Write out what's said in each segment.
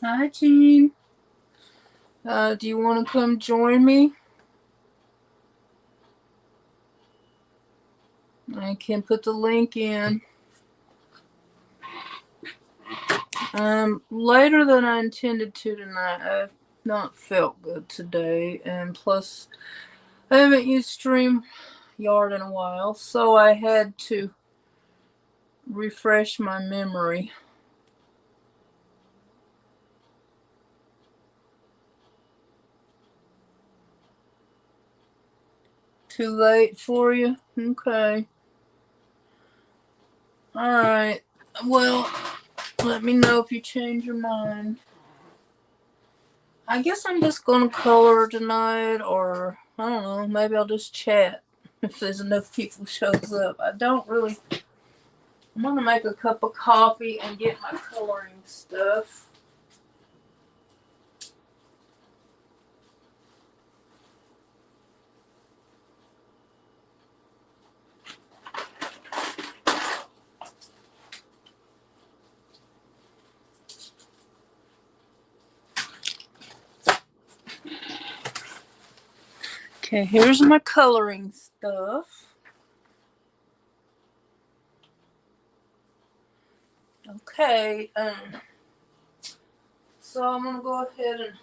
Hi, Jean. Do you want to come join me? I can put the link in. Later than I intended to tonight. I've not felt good today, and plus, I haven't used StreamYard in a while, so I had to refresh my memory. Too late for you? Okay. Alright. Well, let me know if you change your mind. I guess I'm just gonna color tonight, or I don't know, maybe I'll just chat if there's enough people shows up. I don't really. I'm gonna make a cup of coffee and get my coloring stuff. Okay, here's my coloring stuff. Okay, so I'm gonna go ahead and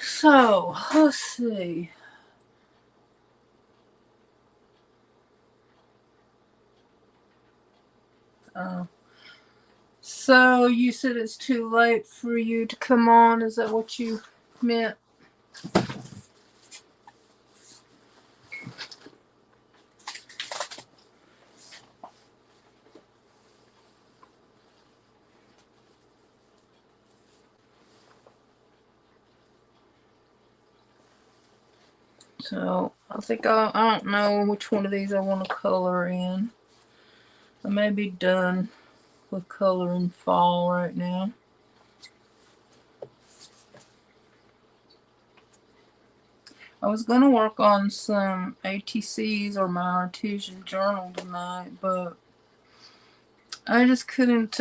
so let's see. Uh, so you said it's too late for you to come on. Is that what you meant? So I think I don't know which one of these I want to color in. I may be done with coloring fall right now. I was gonna work on some ATCs or my artesian journal tonight, but I just couldn't.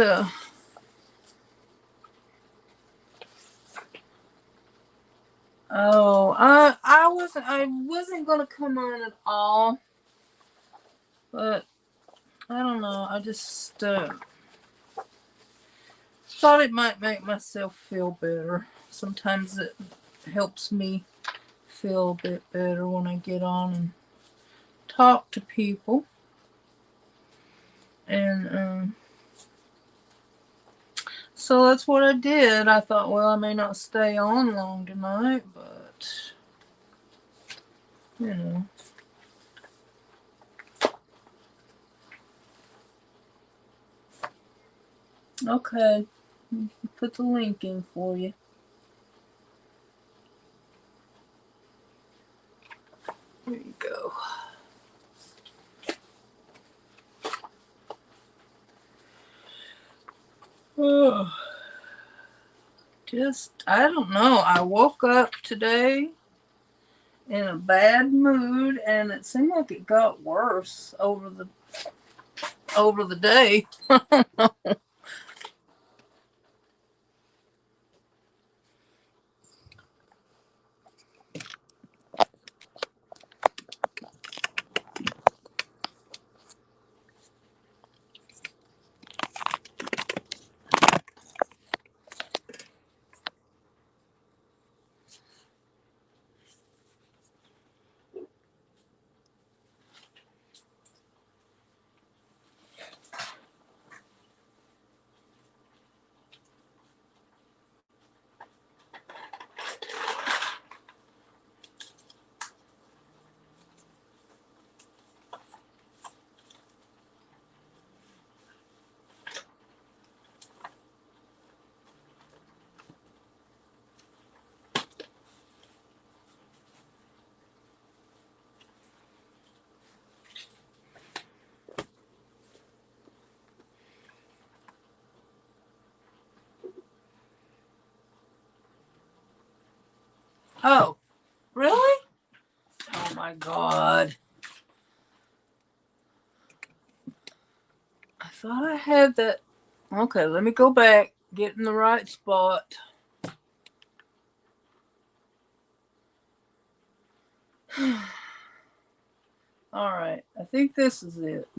I wasn't gonna come on at all, but I don't know. I just thought it might make myself feel better. Sometimes it helps me feel a bit better when I get on and talk to people. And so that's what I did. I thought, well, I may not stay on long tonight, but you know. Okay, put the link in for you. There you go. Oh, just, I don't know. I woke up today in a bad mood, and it seemed like it got worse over the day. Oh, really? Oh my God. I thought I had that. Okay, let me go back. Get in the right spot. All right, I think this is it.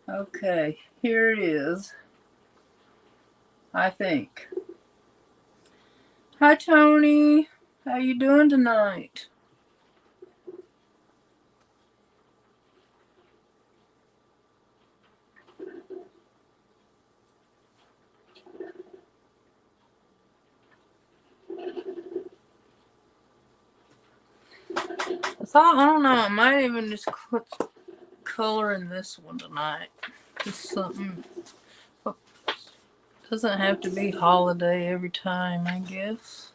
Okay, here it is. I think. Hi, Tony. How you doing tonight? I don't know. I might even just put color in this one tonight. Just something. Doesn't have to be holiday every time, I guess.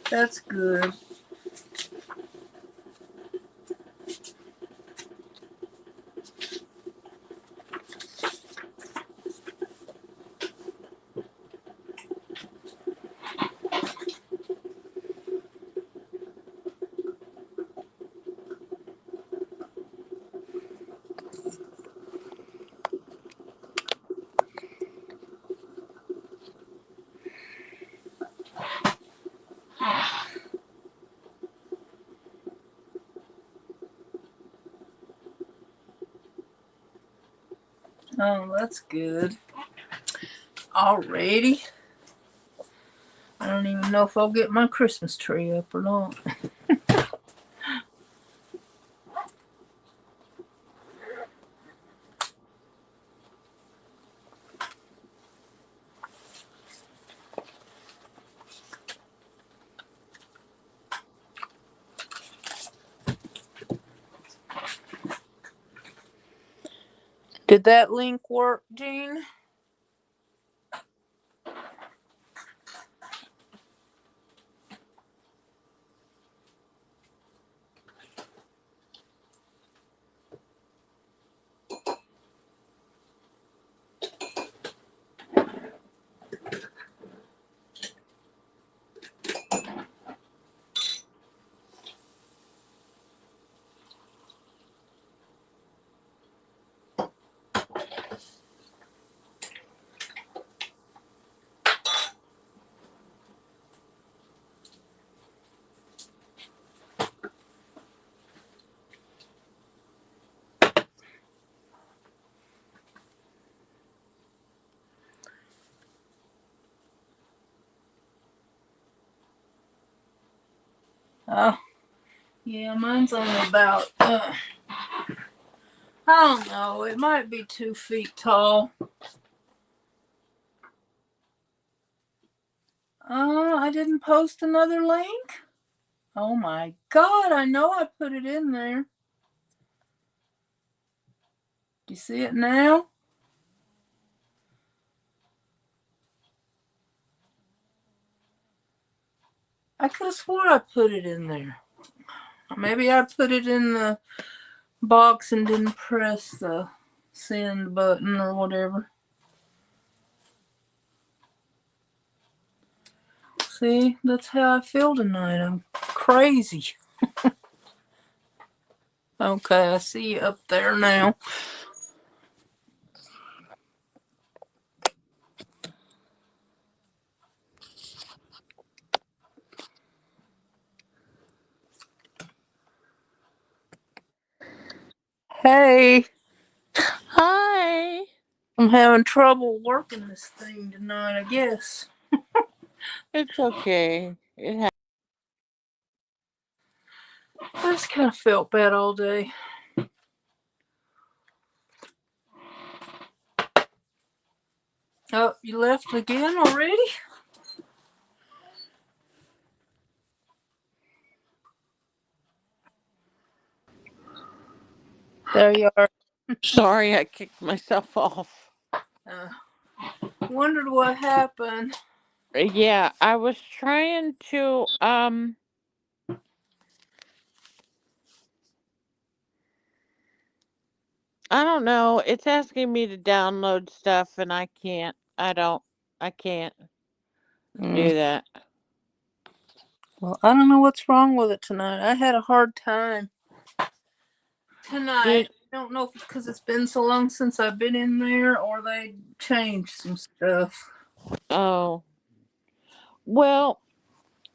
That's good. Oh, that's good. Alrighty. I don't even know if I'll get my Christmas tree up or not. Did that link work, Jean? Oh, yeah, mine's only about, I don't know, it might be 2 feet tall. I didn't post another link? Oh my God, I know I put it in there. Do you see it now? I could have swore I put it in there. Maybe I put it in the box and didn't press the send button or whatever. See, that's how I feel tonight. I'm crazy. Okay, I see you up there now. Hey, Hi. I'm having trouble working this thing tonight, I guess. It's okay. I just kind of felt bad all day. Oh, you left again already? There you are. Sorry, I kicked myself off. Uh, wondered what happened. Yeah, I was trying to I don't know. It's asking me to download stuff and I can't Mm. do that. Well, I don't know what's wrong with it tonight. I had a hard time tonight. Did I don't know if it's because it's been so long since I've been in there or they changed some stuff. oh, well,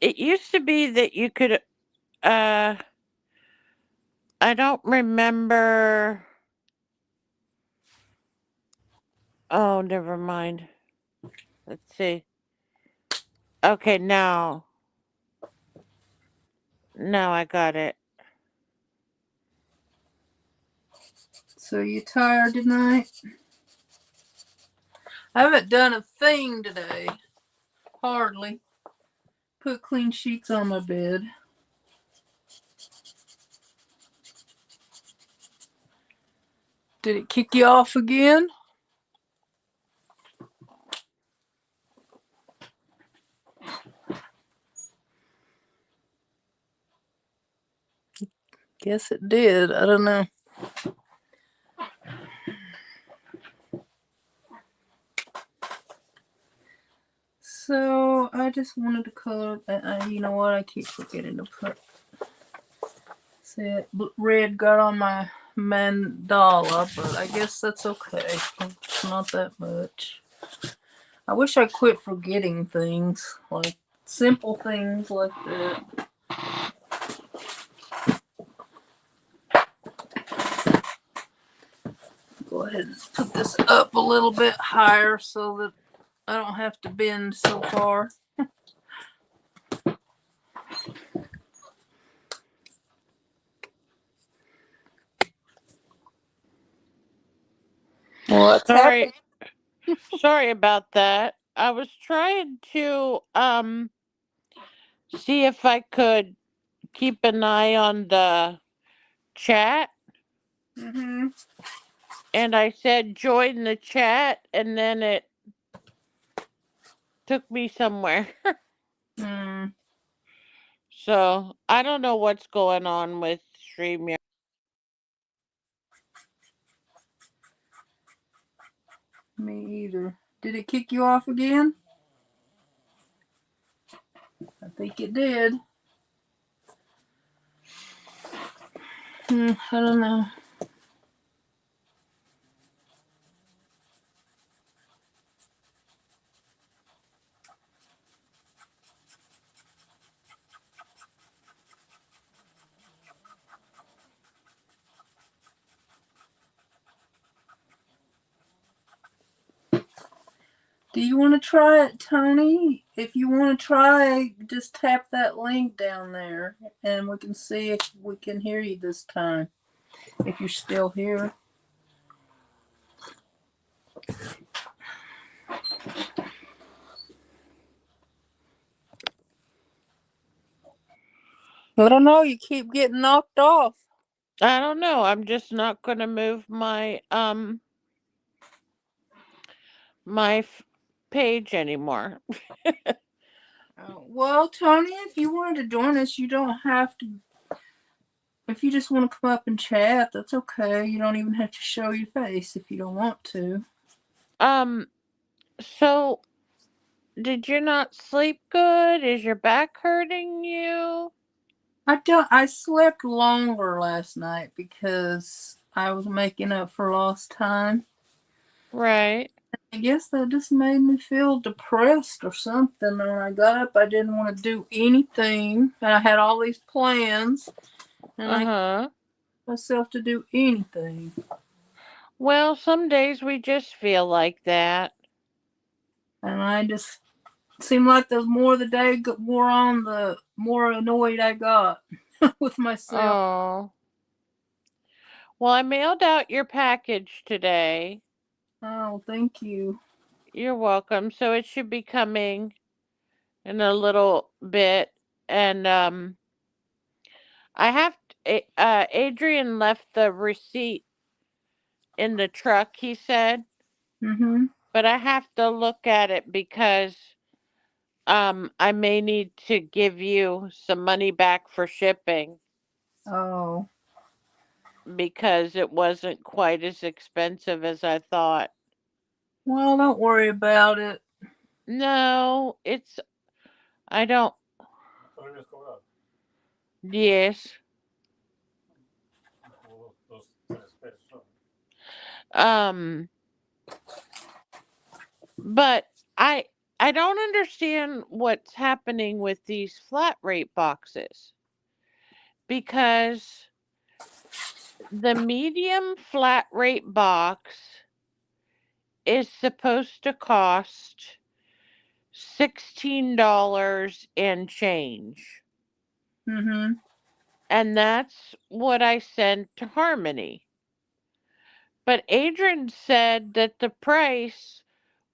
it used to be that you could uh I don't remember. Oh, never mind. Let's see. Okay, now I got it. So you tired tonight? I haven't done a thing today. Hardly. Put clean sheets on my bed. Did it kick you off again? Guess it did. I don't know. So I just wanted to color. You know what? I keep forgetting to put. See, red got on my mandala, but I guess that's okay. It's not that much. I wish I quit forgetting things, like simple things like that. Go ahead and put this up a little bit higher so that I don't have to bend so far. What's happening? Sorry, sorry about that. I was trying to see if I could keep an eye on the chat, Mm-hmm. and I said join the chat, and then it took me somewhere. Mm, So I don't know what's going on with StreamYard. me either. Did it kick you off again? I think it did. I don't know. Do you want to try it, Tony? If you want to try, just tap that link down there and we can see if we can hear you this time. If you're still here. I don't know. You keep getting knocked off. I don't know. I'm just not going to move my page anymore. Well, Tony, if you wanted to join us, you don't have to. If you just want to come up and chat, that's okay. You don't even have to show your face if you don't want to. Um so did you not sleep good? Is your back hurting you? I don't. I slept longer last night because I was making up for lost time. Right. I guess that just made me feel depressed or something. When I got up, I didn't want to do anything. And I had all these plans, and I got Uh-huh. myself to do anything. Well, some days we just feel like that. And I just seemed like the more the day wore on, the more annoyed I got with myself. Oh. Well, I mailed out your package today. Oh, thank you. You're welcome. So it should be coming in a little bit. And I have Adrian left the receipt in the truck, he said. Mm-hmm. But I have to look at it because I may need to give you some money back for shipping Oh. because it wasn't quite as expensive as I thought. Well, don't worry about it. No, I don't. Yes. Um, but I don't understand what's happening with these flat rate boxes because the medium flat rate box is supposed to cost $16 and change. Mm-hmm. And that's what I sent to Harmony. But Adrian said that the price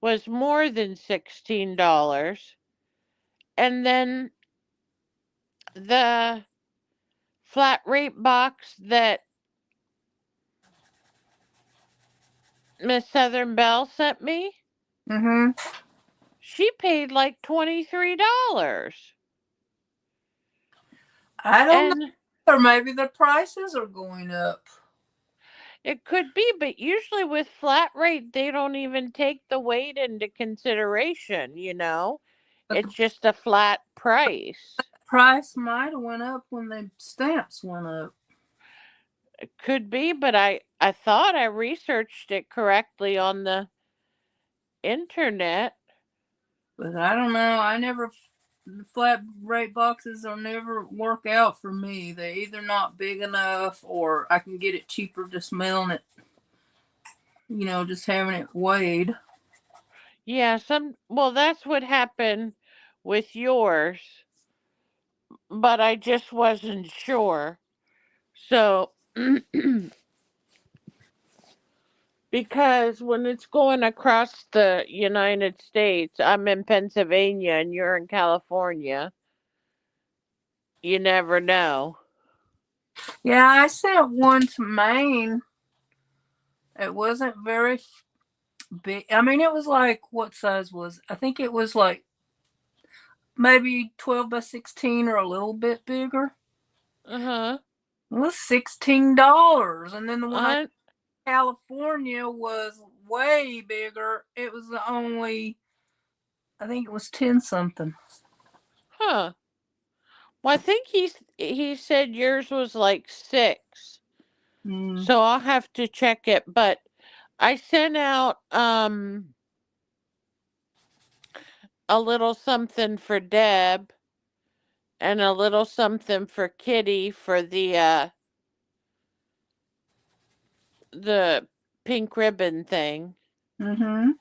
was more than $16. And then the flat rate box that Miss Southern Belle sent me, Mm-hmm. she paid like $23. I don't know. And Or maybe the prices are going up. it could be, but usually with flat rate, they don't even take the weight into consideration, you know? But the It's just a flat price. price might have went up when the stamps went up. It could be, but I thought I researched it correctly on the internet. But I don't know. The flat rate boxes will never work out for me. They're either not big enough or I can get it cheaper just mailing it, just having it weighed. Yeah, well, that's what happened with yours, but I just wasn't sure. So, because when it's going across the United States, I'm in Pennsylvania and you're in California, you never know. Yeah, I sent one to Maine. It wasn't very big. I mean, it was like, what size was it? I think it was like maybe 12 by 16 or a little bit bigger. Uh-huh. It was $16. And then the one I I, California was way bigger. It was I think it was 10 something. huh. Well, I think he said yours was like 6. Mm. So I'll have to check it, but I sent out a little something for Deb and a little something for Kitty for the pink ribbon thing. Mm-hmm.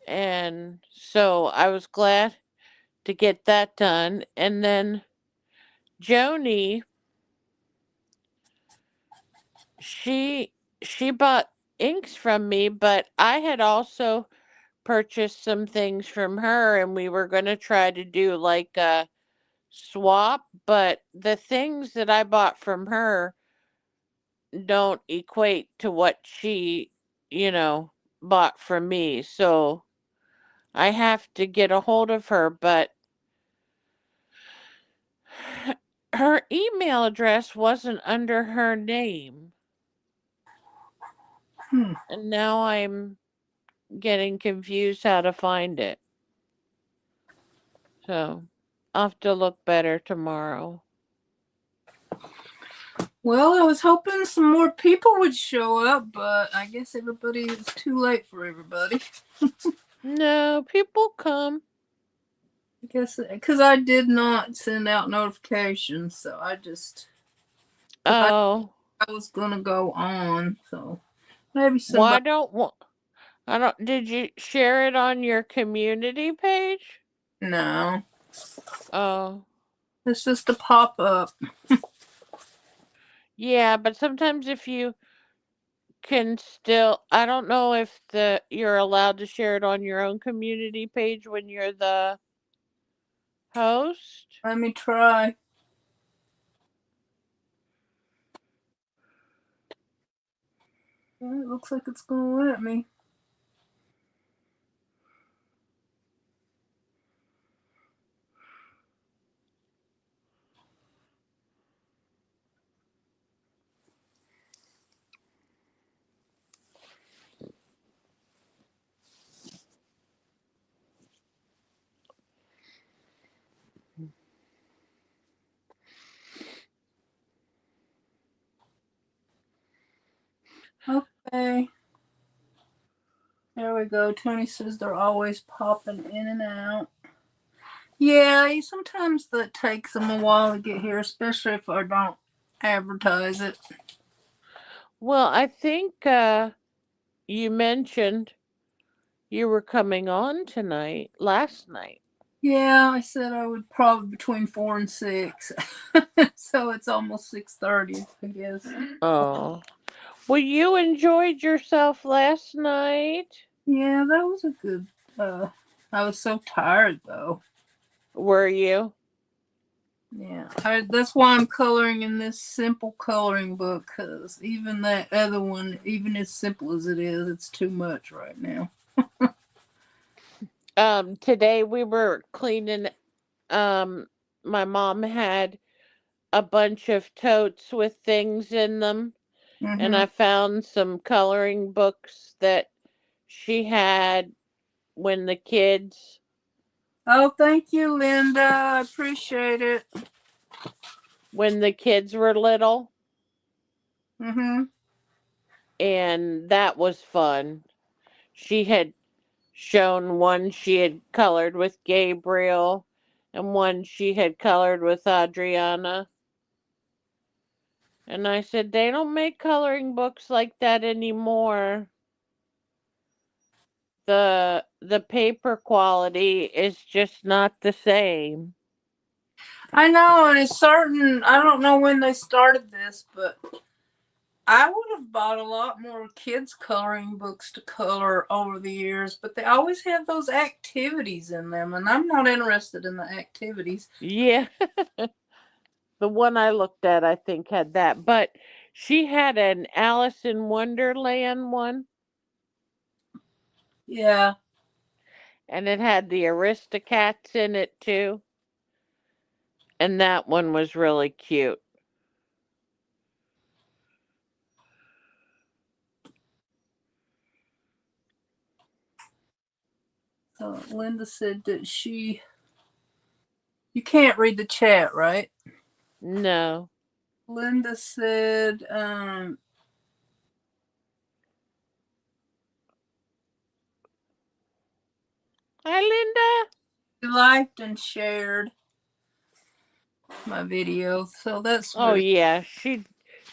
And so I was glad to get that done. And then Joni, she she bought inks from me, but I had also purchased some things from her and we were going to try to do like a swap, but the things that I bought from her don't equate to what she, you know, bought from me. So I have to get a hold of her, but her email address wasn't under her name. Hmm. And now I'm getting confused how to find it. So I'll have to look better tomorrow. Well, I was hoping some more people would show up, but I guess it's too late for everybody. No, people come. I guess because I did not send out notifications, so Oh, I was gonna go on, so maybe why somebody. don't I don't did you share it on your community page? No, Oh. it's just a pop up. Yeah, but sometimes if you can still I don't know if the you're allowed to share it on your own community page when you're the host. Let me try. It looks like it's gonna let me. Okay. There we go. Tony says they're always popping in and out. Yeah, sometimes that takes them a while to get here, especially if I don't advertise it. Well, I think you mentioned you were coming on tonight, last night. Yeah, I said I would probably between 4 and 6. So it's almost 6:30, I guess. Oh. Well, you enjoyed yourself last night? Yeah, that was a good. I was so tired though. Were you? Yeah, that's why I'm coloring in this simple coloring book, because even that other one, even as simple as it is, it's too much right now. Today we were cleaning. My mom had a bunch of totes with things in them, and Mm-hmm. I found some coloring books that she had when the kids Oh, thank you, Linda. I appreciate it. were little, Mm-hmm. and that was fun. She had shown one she had colored with Gabriel and one she had colored with Adriana. And I said, they don't make coloring books like that anymore. The paper quality is just not the same. I know, and it's certain. I don't know when they started this, but I would have bought a lot more kids' coloring books to color over the years, but they always have those activities in them, and I'm not interested in the activities. Yeah, the one I looked at I think had that, but she had an Alice in Wonderland one, Yeah. and it had the Aristocats in it too, and that one was really cute. So Linda said that she. You can't read the chat, right? No. Linda said, Hi, Linda. she liked and shared my video, so that's Oh really. yeah,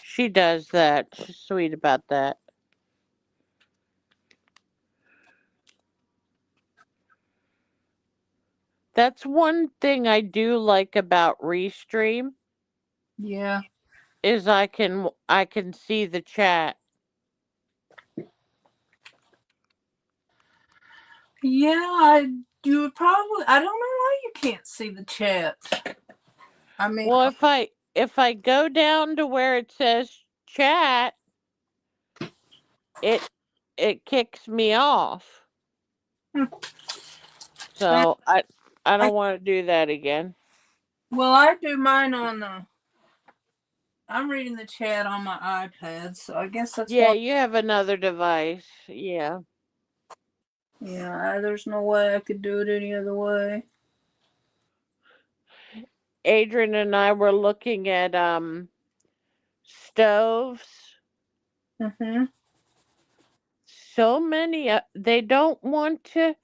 she does that. She's sweet about that. That's one thing I do like about Restream Yeah. is I can see the chat. Yeah, you would probably. I don't know why you can't see the chat. I mean, Well, if I go down to where it says chat, it it kicks me off. I, So I don't want to do that again. well, I do mine on the. I'm reading the chat on my iPad, so I guess that's Yeah, why. you have another device. Yeah. Yeah, there's no way I could do it any other way. Adrian and I were looking at stoves. Mm-hmm. So many they don't want to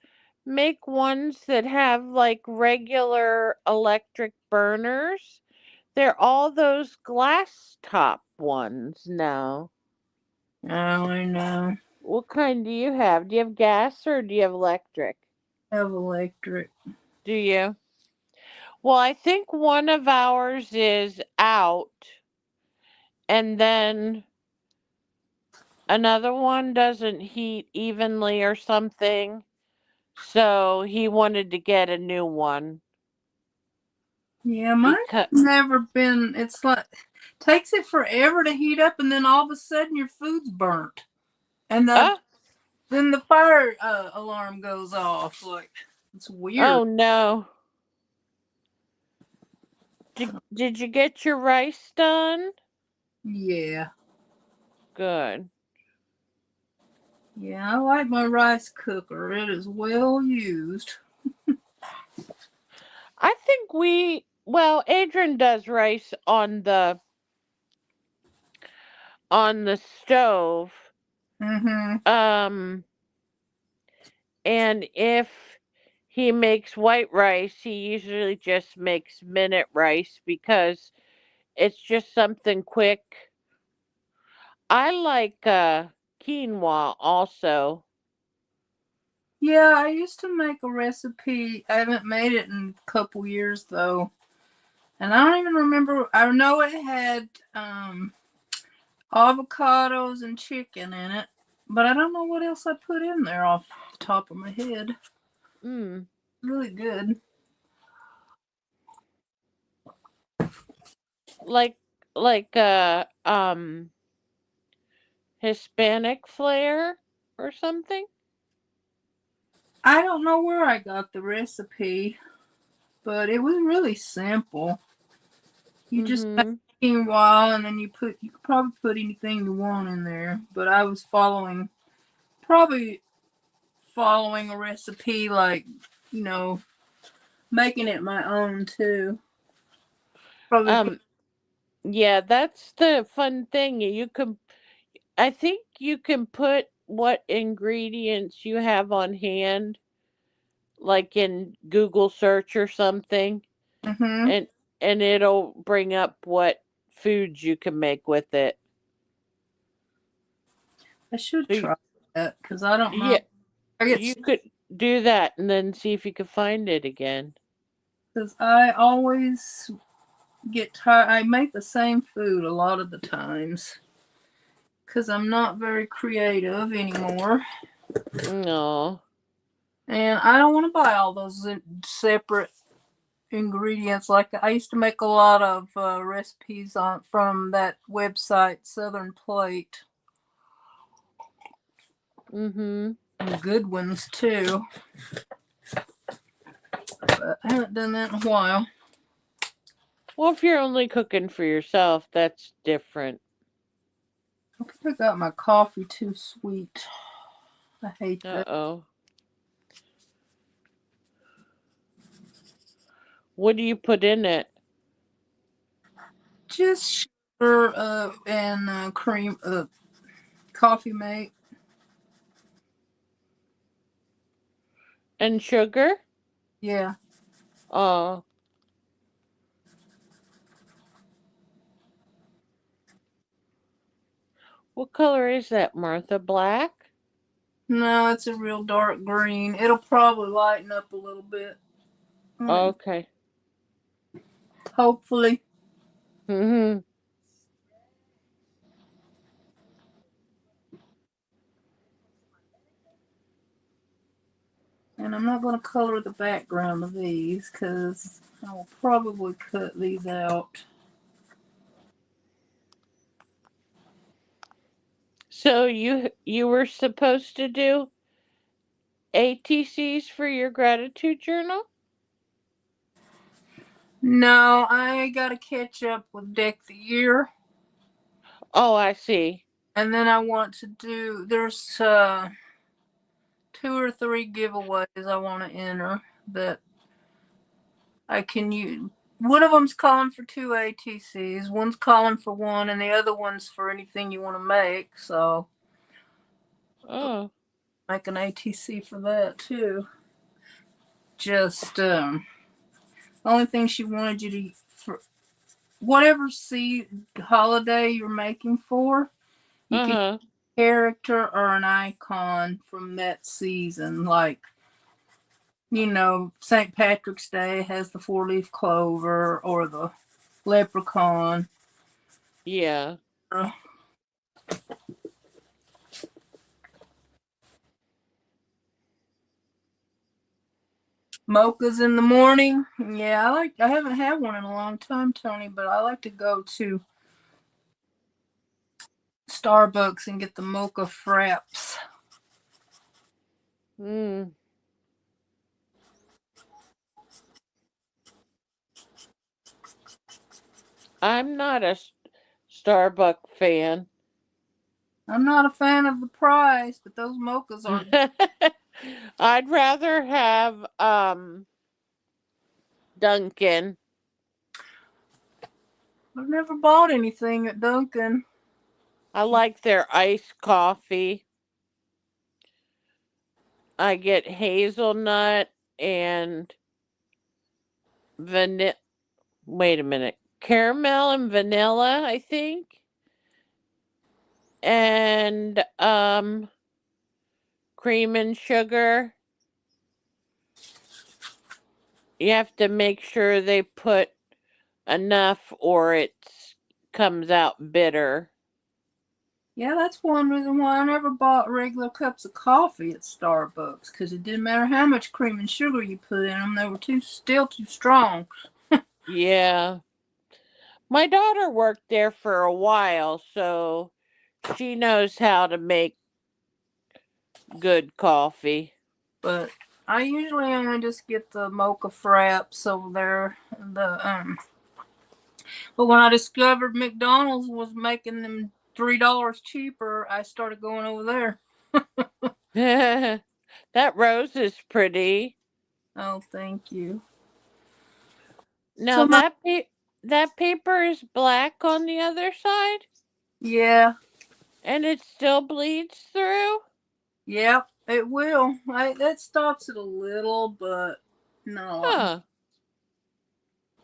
make ones that have like regular electric burners. They're all those glass top ones now. Oh, I know. What kind do you have? Do you have gas or do you have electric? I have electric. Do you? Well, I think one of ours is out, and then another one doesn't heat evenly or something. So he wanted to get a new one Yeah, mine's because never been. It's like takes it forever to heat up, and then all of a sudden your food's burnt. And Ah, then the fire alarm goes off. Like, it's weird. oh no. Did you get your rice done? Yeah. Good. Yeah, I like my rice cooker. It is well used. I think Adrian does rice on the stove. Mm-hmm. Um, and if he makes white rice, he usually just makes minute rice because it's just something quick. I like quinoa also. Yeah, I used to make a recipe. I haven't made it in a couple years though. And I don't even remember. I know it had avocados and chicken in it, but I don't know what else I put in there off the top of my head. Mm. Really good. Like like Hispanic flair or something. I don't know where I got the recipe, but it was really simple. You just make Mm-hmm. quinoa and then you could probably put anything you want in there. But I was probably following a recipe like, you know, making it my own too. Probably put, Um yeah, that's the fun thing. I think you can put what ingredients you have on hand like in Google search or something, mm-hmm. and it'll bring up what foods you can make with it. I should So try that because I don't know. yeah, I get you could do that and then see if you can find it again. because I always get tired. I make the same food a lot of the times because I'm not very creative anymore, No. and I don't want to buy all those separate ingredients. Like I used to make a lot of recipes on from that website Southern Plate, Mm-hmm. and good ones too. But I haven't done that in a while. Well, if you're only cooking for yourself, that's different. I think I got my coffee too sweet. I hate that. Uh-oh. What do you put in it? Just sugar and cream, coffee mate. And sugar? Yeah. Oh. What color is that, Martha? Black? No, it's a real dark green. It'll probably lighten up a little bit. Okay. Hopefully. Mm-hmm. And I'm not going to color the background of these because I will probably cut these out. So you were supposed to do ATCs for your gratitude journal? No, I got to catch up with Deck the Year. Oh, I see. And then I want to do, there's 2 or 3 giveaways I want to enter that I can use. One of them's calling for 2 ATCs, one's calling for one, and the other one's for anything you want to make. So Oh. make an ATC for that too. Just only thing she wanted you to for whatever holiday you're making for, you can Uh-huh. character or an icon from that season. Like, St. Patrick's Day has the 4-leaf clover or the leprechaun. Yeah. Uh, Mochas in the morning. Yeah, I haven't had one in a long time, Tony, but I like to go to Starbucks and get the mocha fraps. Mm. I'm not a Starbucks fan. I'm not a fan of the price, but those mochas are. I'd rather have Dunkin'. I've never bought anything at Dunkin'. I like their iced coffee. I get hazelnut and vanilla. Wait a minute. Caramel and vanilla, I think. And cream and sugar. You have to make sure they put enough or it comes out bitter. Yeah, that's one reason why I never bought regular cups of coffee at Starbucks, because it didn't matter how much cream and sugar you put in them, they were still too strong. Yeah. My daughter worked there for a while, so she knows how to make good coffee. But I usually only just get the mocha fraps over there. But when I discovered McDonald's was making them $3 cheaper, I started going over there. That rose is pretty. Oh, thank you. Now So my that paper is black on the other side yeah, and it still bleeds through? yeah, it will. That stops it a little, but not a lot.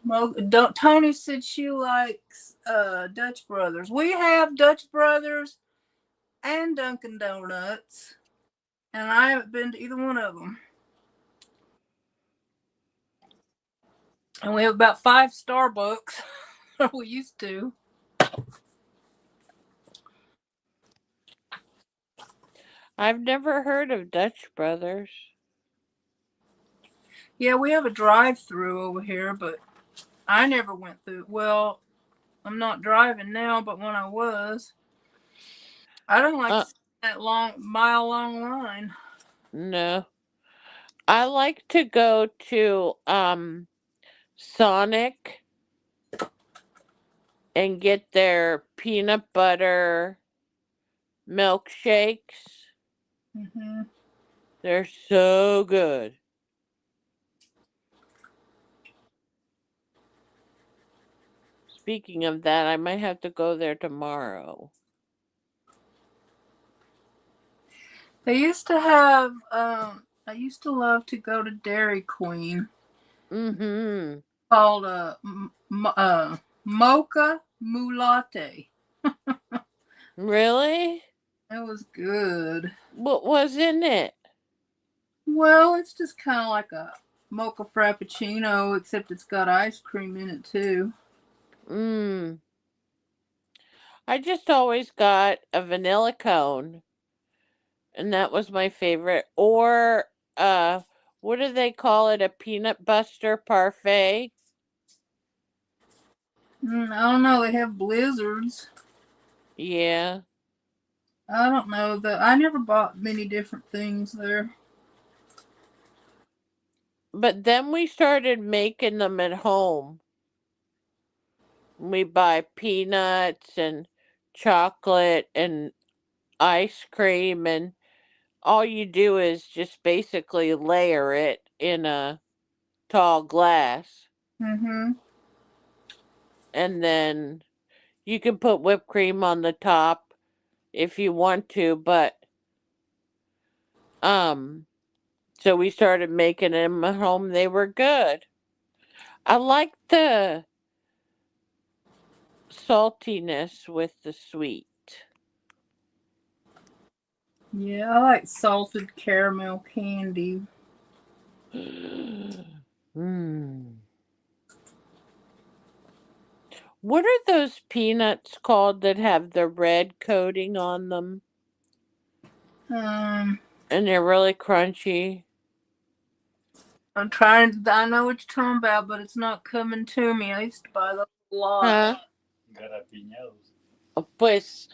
Huh. Tony said she likes Dutch Brothers. We have Dutch Brothers and Dunkin' Donuts, and I haven't been to either one of them. And we have about 5 Starbucks. We used to. I've never heard of Dutch Brothers. Yeah, we have a drive-through over here, but I never went through. Well, I'm not driving now, but when I was, I don't like Uh, to that mile-long line. no. I like to go to Sonic and get their peanut butter milkshakes. Mm-hmm. They're so good. Speaking of that, I might have to go there tomorrow. They used to have. I used to love to go to Dairy Queen. Mm-hmm. Called Mocha Mulatte. Really? It was good. What was in it? Well, it's just kind of like a mocha frappuccino, except it's got ice cream in it too. Mmm. I just always got a vanilla cone, and that was my favorite. Or what do they call it? A peanut buster parfait? I don't know. They have blizzards. Yeah. I don't know. I never bought many different things there. But then we started making them at home. We buy peanuts and chocolate and ice cream, and all you do is just basically layer it in a tall glass. Mm-hmm. And then you can put whipped cream on the top if you want to, but um so we started making them at home. They were good. I like the saltiness with the sweet. Yeah, I like salted caramel candy. Mm. What are those peanuts called that have the red coating on them Um, and they're really crunchy? I'm trying. I know what you're talking about, but it's not coming to me. I used to buy those a lot. Huh? Pues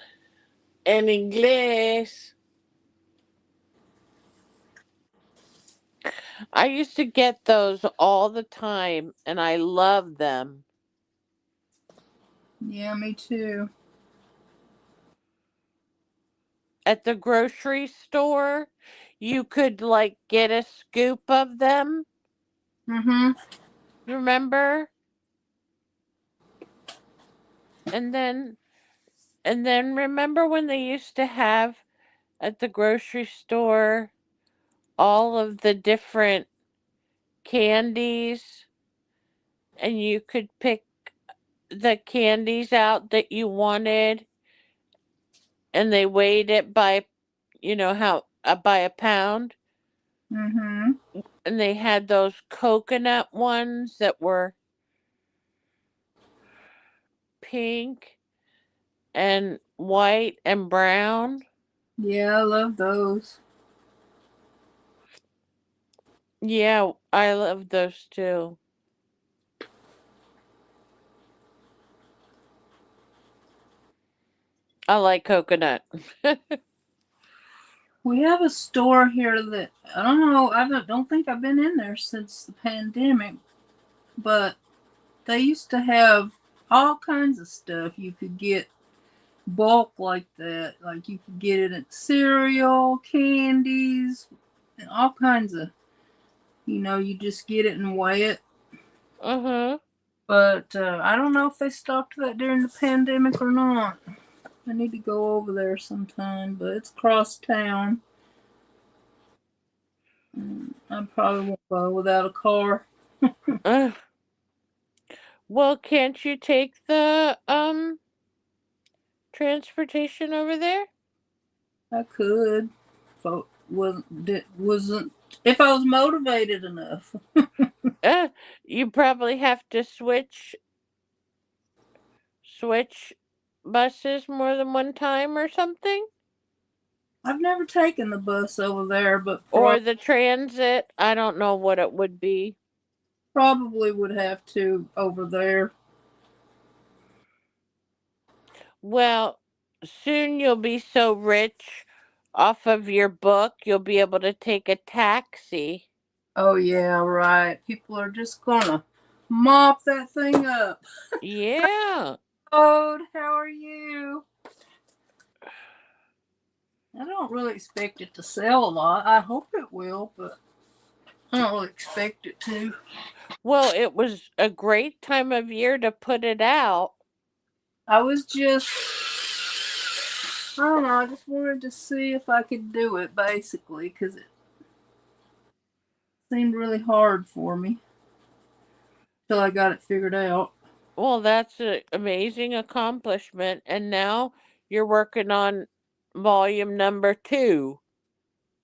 En inglés. I used to get those all the time and I love them. Yeah, me too. At the grocery store, you could like get a scoop of them. Mm-hmm. Remember? And then remember when they used to have at the grocery store all of the different candies and you could pick the candies out that you wanted and they weighed it by how by a pound, Mm-hmm. and they had those coconut ones that were pink and white and brown. Yeah, I love those. Yeah, I love those too. I like coconut. We have a store here that I don't know. Don't think I've been in there since the pandemic, but they used to have all kinds of stuff you could get bulk like that. Like you could get it in cereal, candies, and all kinds of. You just get it and weigh it. Uh-huh. But I don't know if they stopped that during the pandemic or not. I need to go over there sometime, but it's across town. I probably won't go without a car. uh, well, can't you take the transportation over there? I could if I wasn't if I was motivated enough. Uh, you probably have to switch buses more than one time or something, I've never taken the bus over there, but or the transit. I don't know what it would be. probably would have to over there. Well, soon you'll be so rich off of your book, you'll be able to take a taxi. Oh yeah, right. People are just gonna mop that thing up. Yeah. Oh, how are you? I don't really expect it to sell a lot. I hope it will, but I don't really expect it to. Well, it was a great time of year to put it out. I was just, I don't know, I just wanted to see if I could do it basically because it seemed really hard for me till I got it figured out. Well, that's an amazing accomplishment. And now you're working on volume number 2.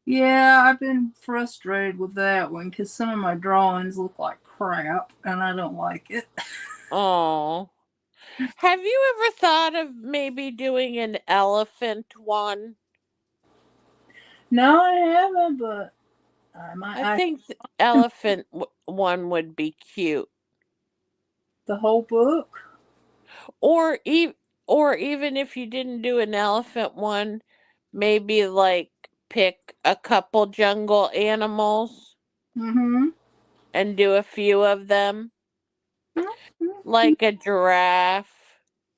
Yeah, I've been frustrated with that one because some of my drawings look like crap and I don't like it. Oh. Have you ever thought of maybe doing an elephant one? No, I haven't, but I think the elephant one would be cute. the whole book. Or even if you didn't do an elephant one, maybe like pick a couple jungle animals Mm-hmm. and do a few of them, like a giraffe.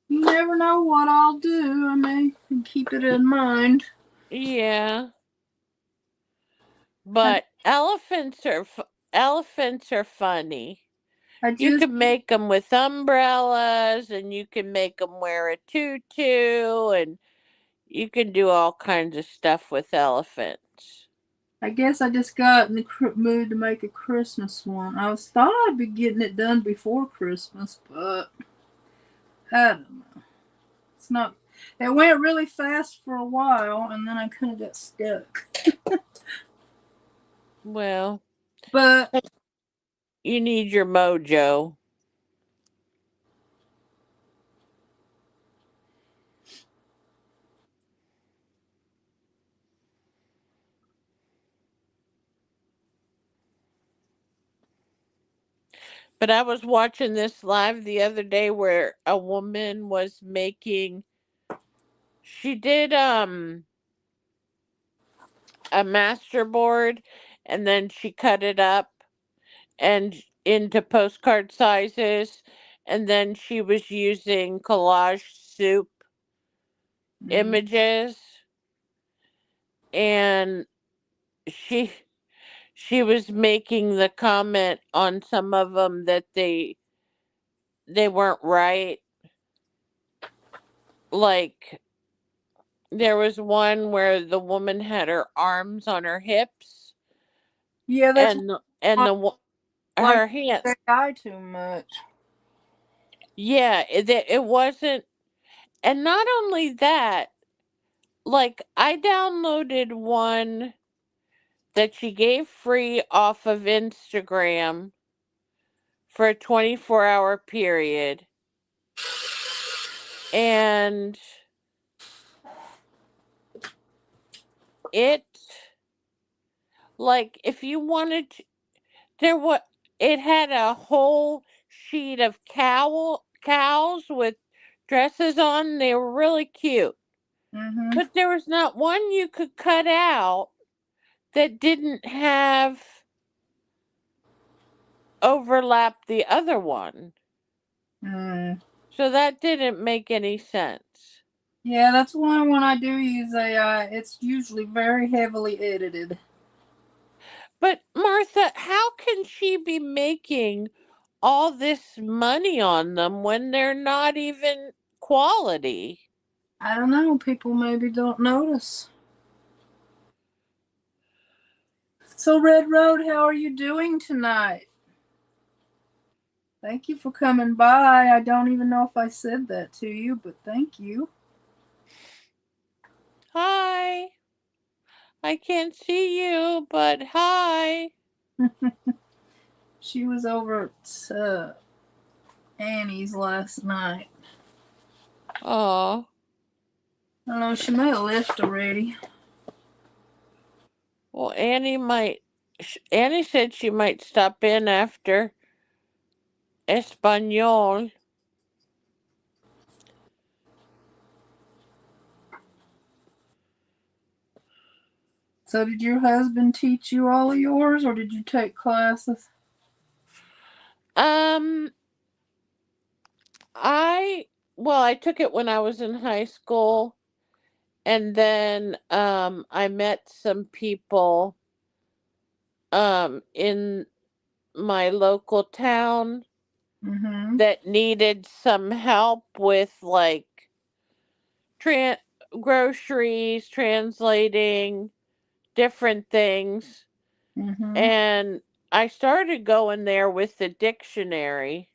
You never know what I'll do. I may keep it in mind. Yeah, I, but elephants are funny. I You just, can make them with umbrellas, and you can make them wear a tutu, and you can do all kinds of stuff with elephants. I guess I just got in the mood to make a Christmas one. Thought I'd be getting it done before Christmas, but I don't know. It's not. It went really fast for a while, and then I kind of got stuck. Well, But you need your mojo. But I was watching this live the other day where a woman was making she did a masterboard, and then she cut it up and into postcard sizes, and then she was using collage soup Mm. images, and she she was making the comment on some of them that they weren't right. Like, there was one where the woman had her arms on her hips, Yeah, that's and why I like her hand. that guy too much. Yeah, it wasn't. And not only that, like, I downloaded one that she gave free off of Instagram for a 24-hour period. And it, like, if you wanted to, there was, it had a whole sheet of cows with dresses on. They were really cute. Mm-hmm. But there was not one you could cut out that didn't have overlap the other one. Mm. So that didn't make any sense. Yeah, that's why when I do use AI, it's usually very heavily edited. But Martha, how can she be making all this money on them when they're not even quality? I don't know. People maybe don't notice. So, Red Road, how are you doing tonight? Thank you for coming by. I don't even know if I said that to you, but thank you. Hi. I can't see you, but hi. She was over at Annie's last night. Oh. I don't know. She may have left already. Well, Annie said she might stop in after Espanol. So, did your husband teach you all of yours, or did you take classes? Um, I, well, I took it when I was in high school, and then I met some people in my local town Mm-hmm. that needed some help with, like, tran groceries, translating different things. Mm-hmm. And I started going there with the dictionary,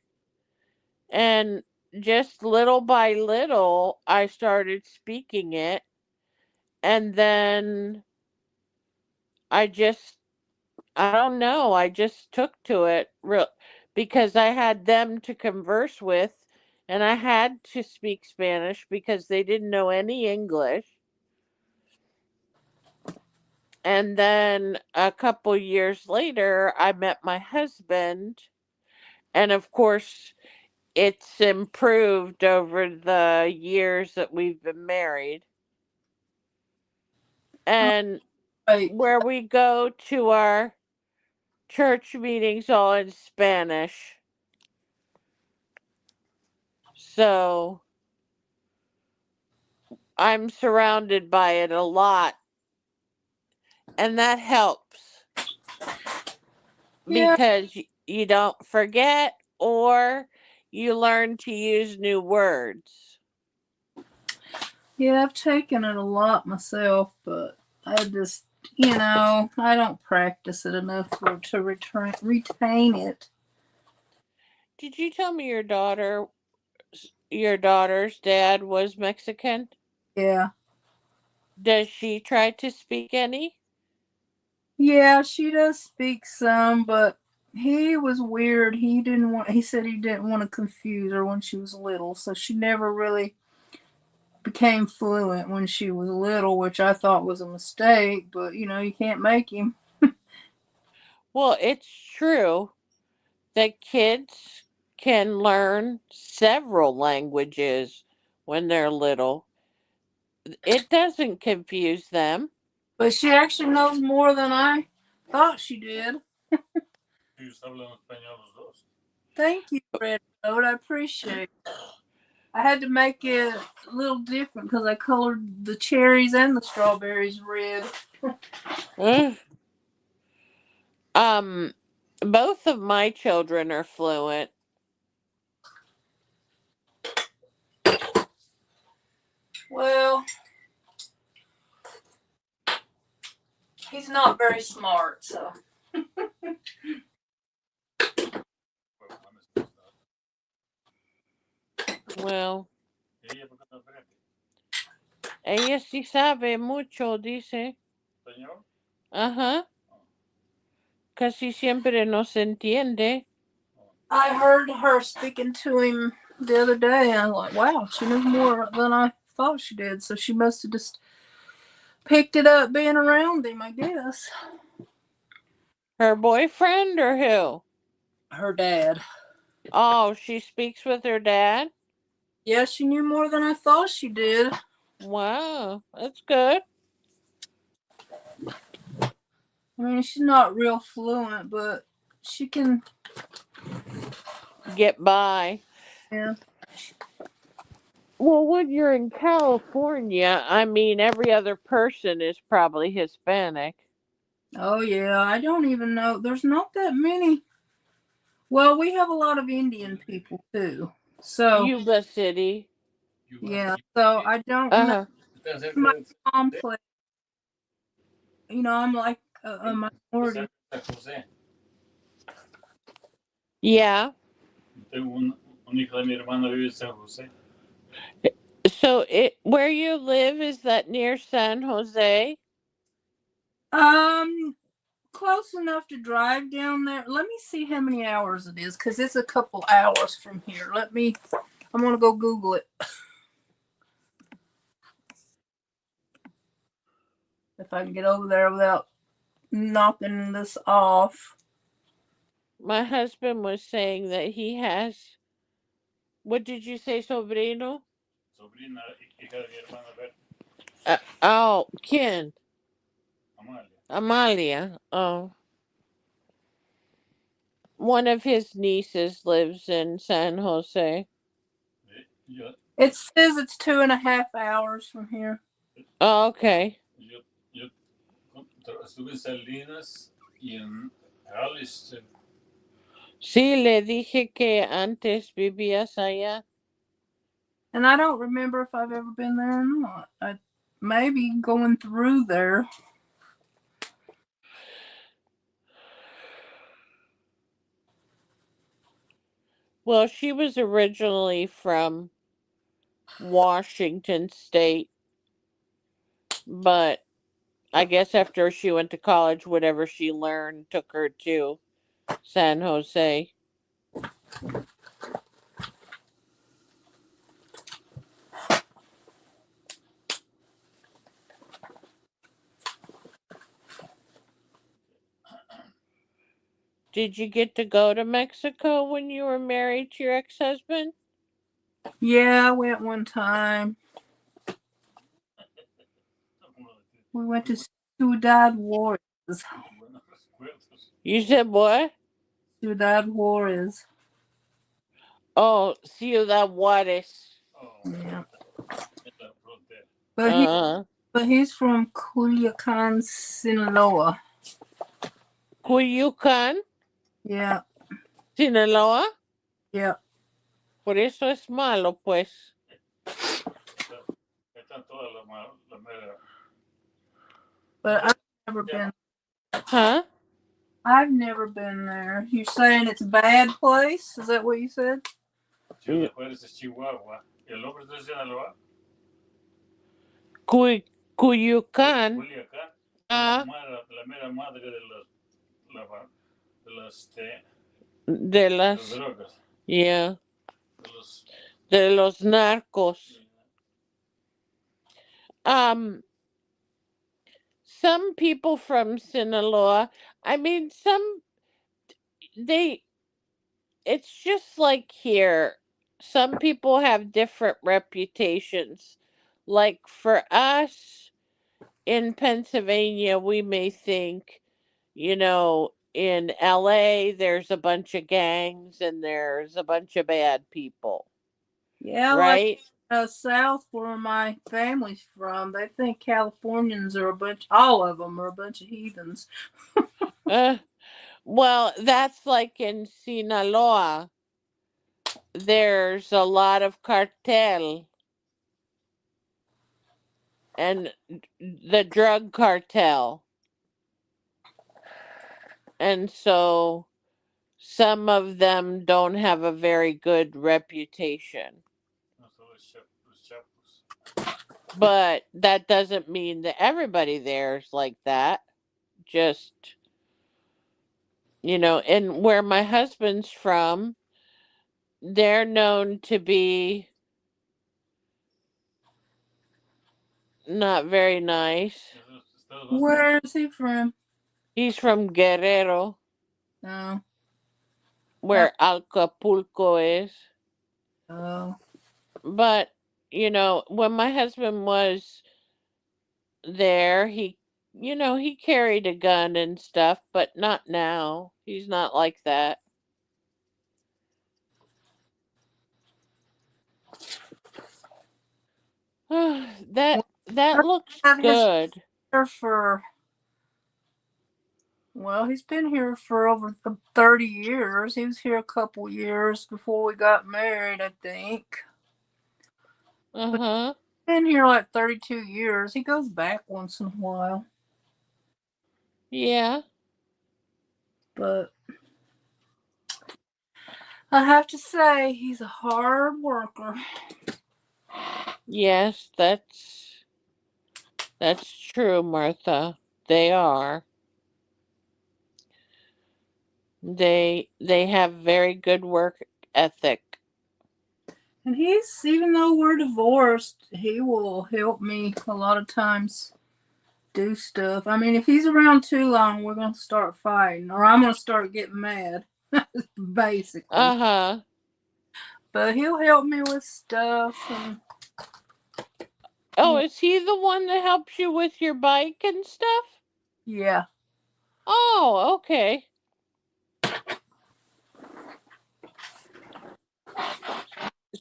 and just little by little I started speaking it, and then I just, I don't know, I just took to it real, because I had them to converse with, and I had to speak Spanish because they didn't know any English. And then a couple years later, I met my husband, and of course, it's improved over the years that we've been married. And Right. where we go to our church meetings all in Spanish. So I'm surrounded by it a lot, and that helps Yeah. because you don't forget, or you learn to use new words. Yeah, I've taken it a lot myself, but I just, I don't practice it enough to retain it. Did you tell me your daughter's dad was Mexican? Yeah. Does she try to speak any? Yeah, she does speak some, but he was weird. He said he didn't want to confuse her when she was little, so she never really became fluent when she was little, which I thought was a mistake, but you can't make him. Well, it's true that kids can learn several languages when they're little. it doesn't confuse them. But she actually knows more than I thought she did. Thank you, Red Road. I appreciate it. I had to make it a little different because I colored the cherries and the strawberries red. Mm. Both of my children are fluent. Well, he's not very smart, so. Well, ella sí sabe mucho, dice. Ajá. Casi siempre nos entiende. I heard her speaking to him the other day, and I was like, wow, she knows more than I thought she did. So she must have just picked it up being around him, I guess. Her boyfriend or who? Her dad. Oh, she speaks with her dad? Yeah, she knew more than I thought she did. Wow, that's good. I mean, she's not real fluent, but she can get by. Yeah. Well, when you're in California, I mean, every other person is probably Hispanic. Oh, yeah. I don't even know. There's not that many. Well, we have a lot of Indian people, too. So, Yuba City. yeah. So, I don't know. My complex. You know, I'm like a minority. Yeah. So, where you live, is that near San Jose? Close enough to drive down there. Let me see how many hours it is, because it's a couple hours from here. I'm going to go Google it. If I can get over there without knocking this off. My husband was saying that he has. What did you say, sobrino? Sobrina, hija de mi hermana Berta. Oh, ¿quién? Amalia. Oh. One of his nieces lives in San Jose. It says it's 2.5 hours from here. Oh, okay. Estuve en Salinas y en Alice. Sí, le dije que antes vivías allá. And I don't remember if I've ever been there or not. I maybe going through there. Well, she was originally from Washington State, but I guess after she went to college, whatever she learned took her to San Jose. Did you get to go to Mexico when you were married to your ex-husband? Yeah, I went one time. We went to Ciudad Juarez. You said what? Ciudad Juarez. Oh, Ciudad Juarez. Yeah. But he's from Culiacan, Sinaloa. Culiacan? Yeah. Sinaloa? Yeah. Por eso es malo, pues. But I've never been. Huh? I've never been there. You're saying it's a bad place? Is that what you said? Ciudad Juárez es Chihuahua. ¿El nombre de Sinaloa? Culiacán. Culiacán. Ah. La mera madre de las drogas. Yeah. De los narcos. Some people from Sinaloa, I mean, it's just like here. Some people have different reputations. like for us in Pennsylvania, we may think, in LA, there's a bunch of gangs and there's a bunch of bad people, Yeah, like right? South, where my family's from, they think Californians are all of them are a bunch of heathens. Uh, well, that's like in Sinaloa. There's a lot of cartel and the drug cartel. And so some of them don't have a very good reputation. But that doesn't mean that everybody there's like that. Just, and where my husband's from, they're known to be not very nice. Where is he from? He's from Guerrero, Oh, where Acapulco is. oh. But, when my husband was there, he carried a gun and stuff, but not now. He's not like that. That Well, looks had his good. here for well, he's been here for over 30 years. He was here a couple years before we got married, I think. Uh-huh. Been here like 32 years. He goes back once in a while, Yeah. but I have to say he's a hard worker. Yes, that's true, Martha. They are. They have very good work ethic. And even though we're divorced, he will help me a lot of times do stuff. I mean, if he's around too long, we're going to start fighting, or I'm going to start getting mad, basically. Uh-huh. But he'll help me with stuff. And Oh, is he the one that helps you with your bike and stuff? yeah. Oh, okay.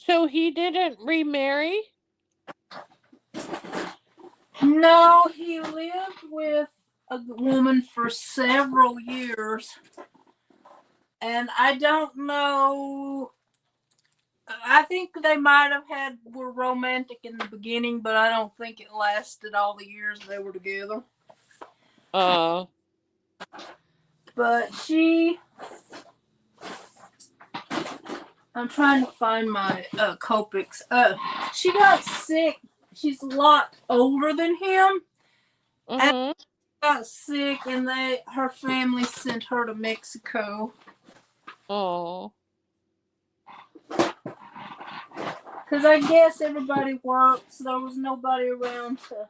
So he didn't remarry? No, he lived with a woman for several years. And I don't know. I think they might have were romantic in the beginning, but I don't think it lasted all the years they were together. But I'm trying to find my Copics. She got sick. She's a lot older than him. And got sick, and her family sent her to Mexico. Oh. Because I guess everybody works. There was nobody around to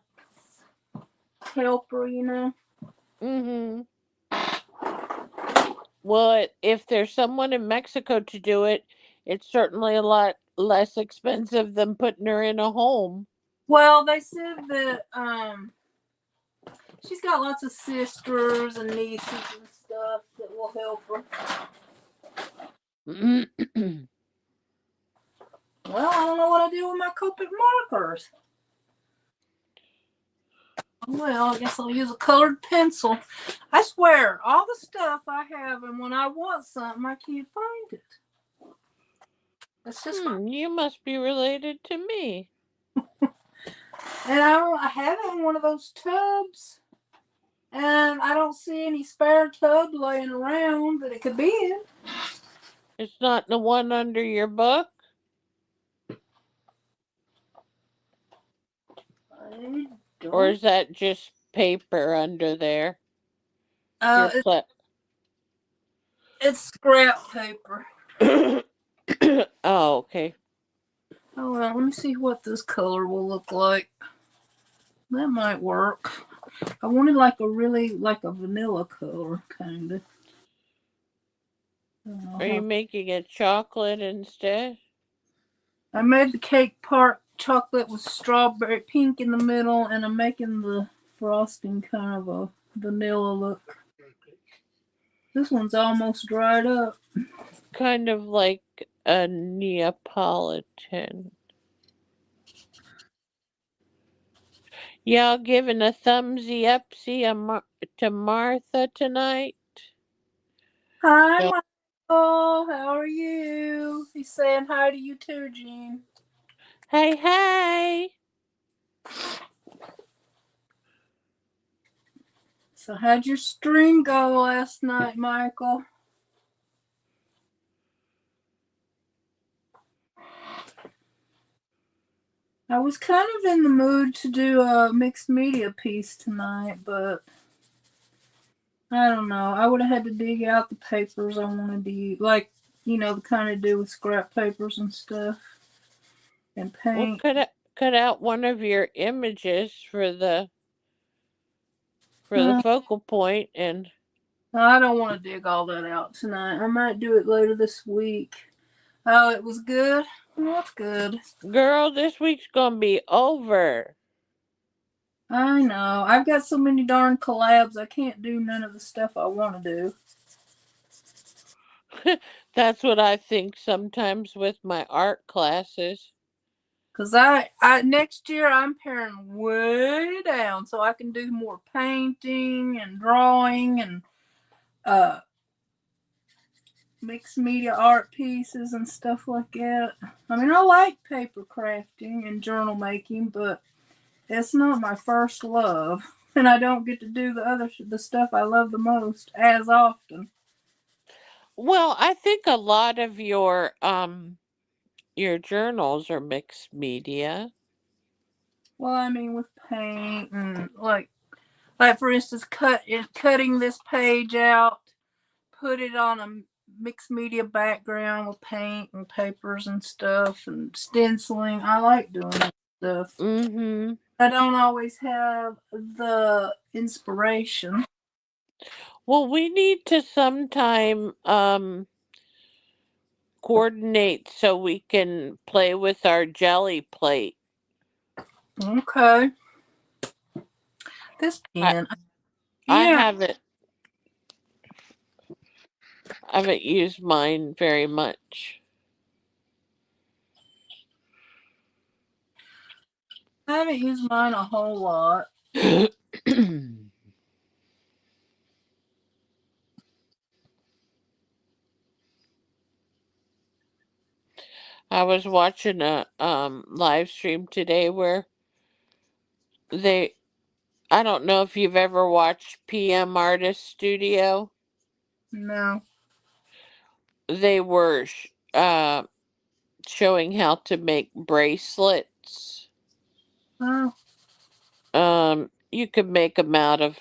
help her, Well, if there's someone in Mexico to do it, it's certainly a lot less expensive than putting her in a home. Well, they said that she's got lots of sisters and nieces and stuff that will help her. Well, I don't know what I do with my Copic markers. Well, I guess I'll use a colored pencil. I swear, all the stuff I have, and when I want something, I can't find it. It's just you must be related to me. And I have it in one of those tubs, and I don't see any spare tub laying around that it could be in. It's not the one under your book? Or is that just paper under there? It's scrap paper. Oh, okay. Oh, well, let me see what this color will look like. That might work. I wanted like a vanilla color, kind of. Are you making it chocolate instead? I made the cake part chocolate with strawberry pink in the middle, and I'm making the frosting kind of a vanilla look. This one's almost dried up. Kind of like a Neapolitan. Y'all giving a thumbsy upsy to Martha tonight? Hi, Yeah. Michael. How are you? He's saying hi to you too, Jean. Hey, hey! So how'd your stream go last night, Michael? I was kind of in the mood to do a mixed media piece tonight, but I don't know. I would have had to dig out the papers I wanted to use, like, the kind of do with scrap papers and stuff, and Well, paint. cut out one of your images for the Uh, focal point, and I don't want to dig all that out tonight. I might do it later this week. Oh, it was good? Well, that's good. girl, this week's gonna be over. I know. I've got so many darn collabs, I can't do none of the stuff I want to do. That's what I think sometimes with my art classes. Cause I next year I'm paring way down so I can do more painting and drawing and mixed media art pieces and stuff like that. I mean, I like paper crafting and journal making, but it's not my first love, and I don't get to do the stuff I love the most as often. Well, I think a lot of your journals are mixed media. Well, I mean, with paint and like for instance, cutting this page out, put it on a mixed media background with paint and papers and stuff and stenciling. I like doing that stuff. Mm-hmm. I don't always have the inspiration. Well, we need to sometime coordinate so we can play with our jelly plate. Okay. This pen. I Yeah. haven't used mine very much. I haven't used mine a whole lot. I was watching a live stream today where I don't know if you've ever watched PM Artist Studio. No. They were showing how to make bracelets. Oh. You could make them out of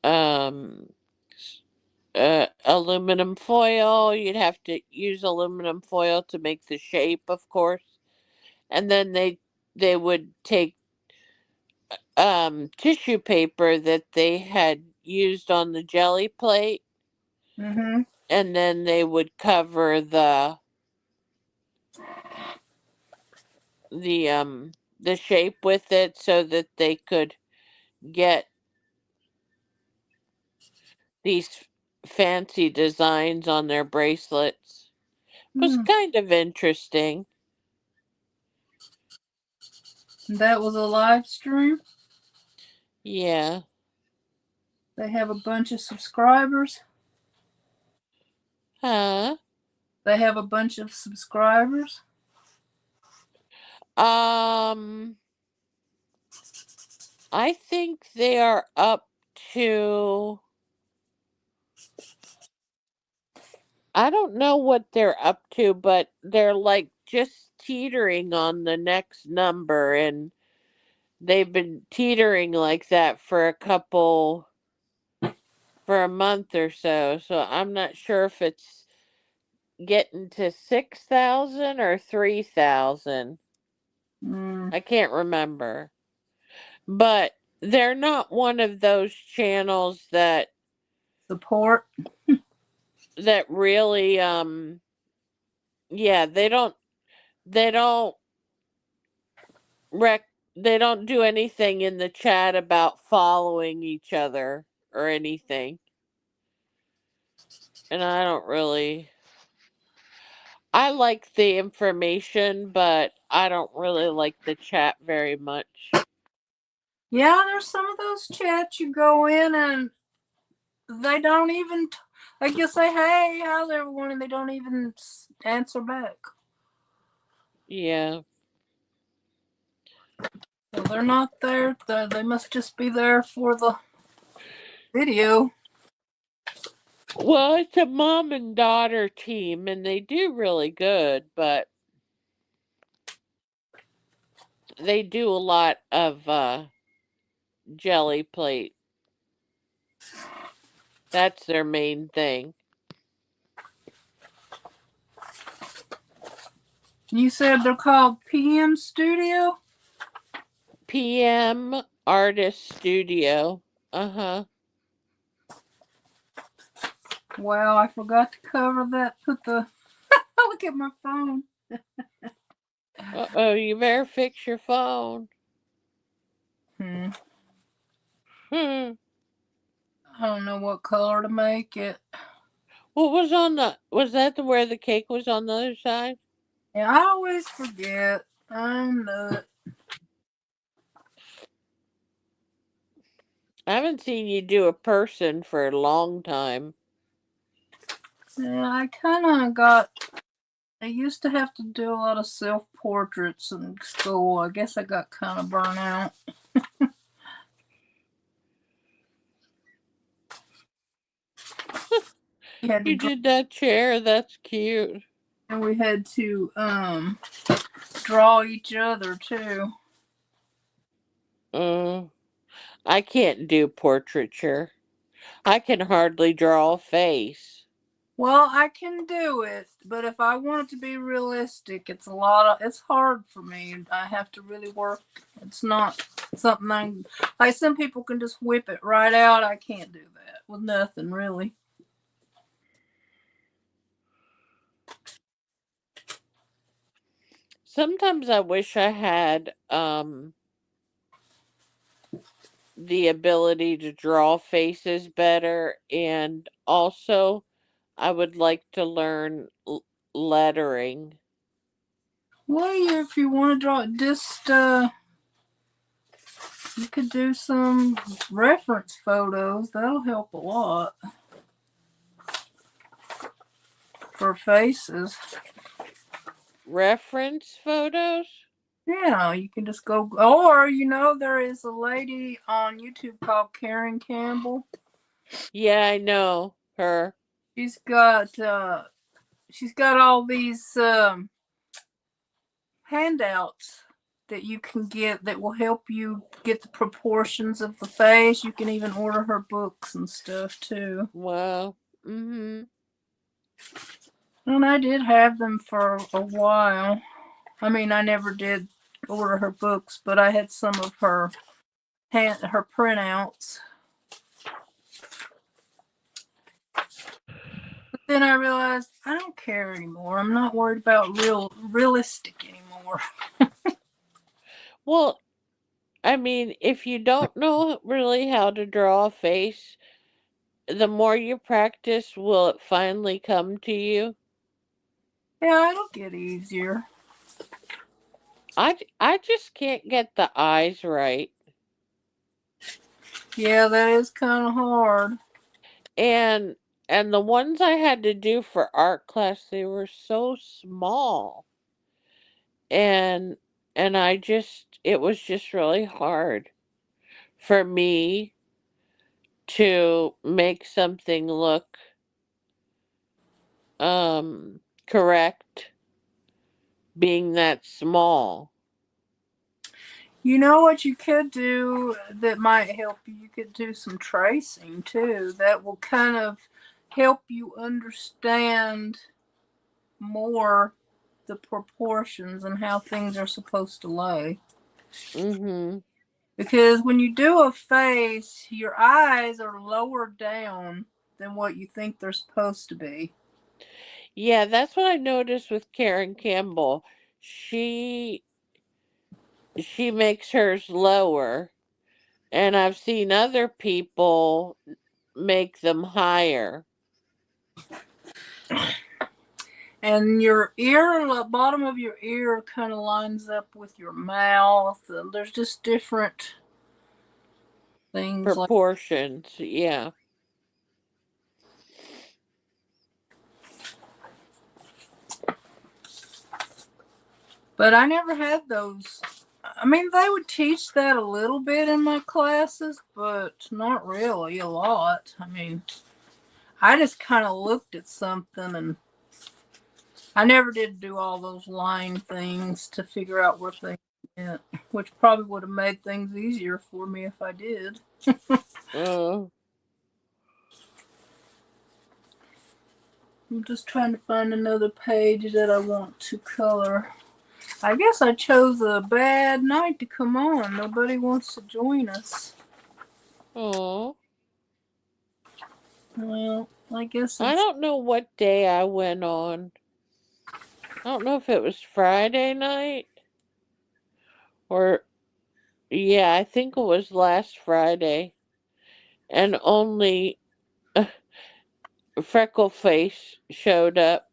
um aluminum foil. You'd have to use aluminum foil to make the shape, of course, and then they would take tissue paper that they had used on the jelly plate, Mm-hmm. and then they would cover the shape with it so that they could get these fancy designs on their bracelets. It was Hmm. kind of interesting. That was a live stream. Yeah. They have a bunch of subscribers. Huh? They have a bunch of subscribers. I think they are up to, I don't know what they're up to, but they're like just teetering on the next number, and they've been teetering like that for a month or so. So I'm not sure if it's getting to 6,000 or 3,000. I can't remember. But they're not one of those channels that Support. really yeah, they don't they don't do anything in the chat about following each other or anything. And I like the information, but I don't really like the chat very much. Yeah, there's some of those chats you go in and they don't even, like you'll say, hey, how's everyone? And they don't even answer back. Yeah. So they're not there. They must just be there for the video. Well, it's a mom and daughter team, and they do really good, but they do a lot of jelly plate. That's their main thing. You said they're called PM Studio? PM Artist Studio. Uh-huh. Wow, I forgot to cover that. Put the look at my phone. Uh-oh, you better fix your phone. Hmm. Hmm. I don't know what color to make it. What was where the cake was on the other side? Yeah, I always forget. I'm nut. I haven't seen you do a person for a long time. Yeah, I kind of got. I used to have to do a lot of self portraits in school. I guess I got kind of burnt out. You did that chair. That's cute. And we had to draw each other too. I can't do portraiture. I can hardly draw a face. Well, I can do it, but if I want it to be realistic, it's hard for me. I have to really work. It's not something like some people can just whip it right out. I can't do that with nothing really. Sometimes I wish I had the ability to draw faces better, and also I would like to learn lettering. Well, if you want to draw it, just you could do some reference photos. That'll help a lot for faces. Reference photos? Yeah, you can just go, or there is a lady on YouTube called Karen Campbell. Yeah, I know her. She's got all these handouts that you can get that will help you get the proportions of the face. You can even order her books and stuff too. Wow. Mm-hmm. And I did have them for a while. I mean, I never did order her books, but I had some of her printouts. But then I realized I don't care anymore. I'm not worried about realistic anymore. Well, I mean, if you don't know really how to draw a face, the more you practice, will it finally come to you? Yeah, it'll get easier. I just can't get the eyes right. Yeah, that is kind of hard. And the ones I had to do for art class, they were so small. And it was just really hard for me to make something look correct being that small. You know what you could do that might help you? You could do some tracing too. That will kind of help you understand more the proportions and how things are supposed to lay. Mm-hmm. Because when you do a face, your eyes are lower down than what you think they're supposed to be. Yeah, that's what I noticed with Karen Campbell. She she makes hers lower, and I've seen other people make them higher. And your ear, the bottom of your ear kind of lines up with your mouth. And there's just different things like. Proportions, yeah. But I never had those. I mean, they would teach that a little bit in my classes, but not really a lot. I mean, I just kind of looked at something and I never did do all those line things to figure out where things went, which probably would have made things easier for me if I did. Uh, I'm just trying to find another page that I want to color. I guess I chose a bad night to come on. Nobody wants to join us. oh. Well, I guess I it's. don't know what day I went on. I don't know if it was Friday night or, yeah, I think it was last Friday. And only Freckleface showed up.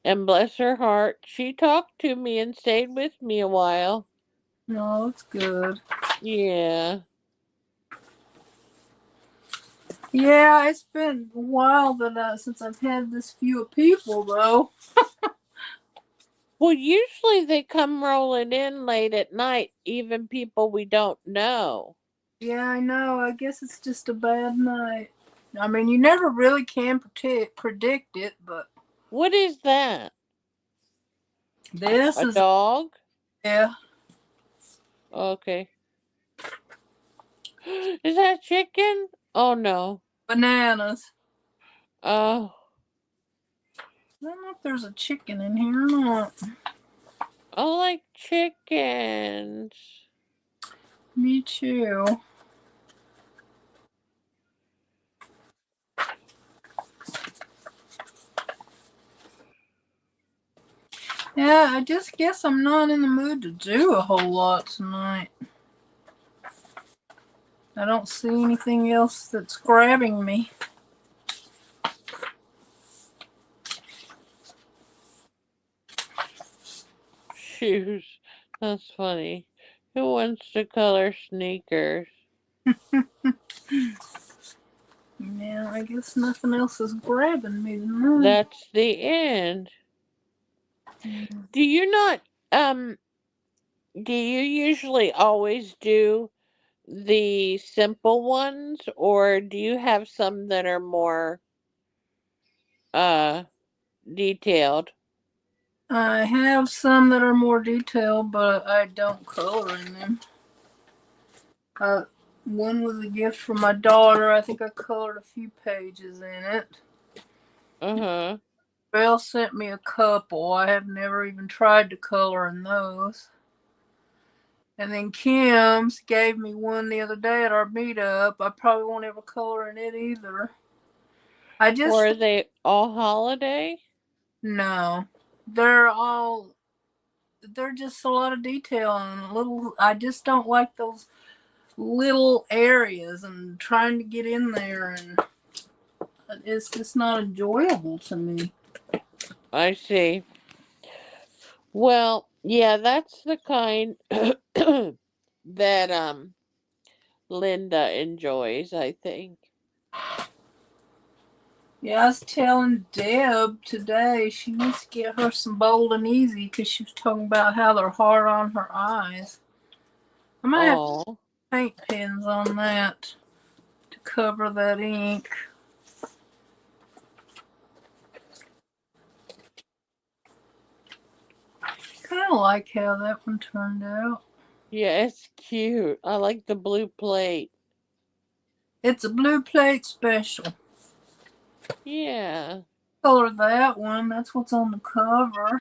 And bless her heart, she talked to me and stayed with me a while. No, it's good. Yeah. Yeah, it's been a while that since I've had this few people, though. Well, usually they come rolling in late at night, even people we don't know. Yeah, I know. I guess it's just a bad night. I mean, you never really can predict it, but What is that? this A is, dog? yeah, Okay. Is that chicken? Oh no. bananas. Oh, I don't know if there's a chicken in here or not. I like chickens. Me too. Yeah, I just guess I'm not in the mood to do a whole lot tonight. I don't see anything else that's grabbing me. Shoes. That's funny. Who wants to color sneakers? Yeah, I guess nothing else is grabbing me tonight. That's the end. Do you not, do you usually always do the simple ones, or do you have some that are more, uh, detailed? I have some that are more detailed, but I don't color in them. One was a gift from my daughter. I think I colored a few pages in it. Uh-huh. Belle sent me a couple. I have never even tried to color in those. And then Kim's gave me one the other day at our meetup. I probably won't ever color in it either. I just Or are they all holiday? no. They're just a lot of detail and little. I just don't like those little areas and trying to get in there, and it's just not enjoyable to me. I see. Well, yeah, that's the kind that Linda enjoys, I think. Yeah, I was telling Deb today she needs to get her some Bold and Easy because she was talking about how they're hard on her eyes. I might have Oh, paint pens on that to cover that ink. Kind of like how that one turned out. yeah, it's cute. I like the blue plate. It's a blue plate special. Yeah. Color that one. That's what's on the cover.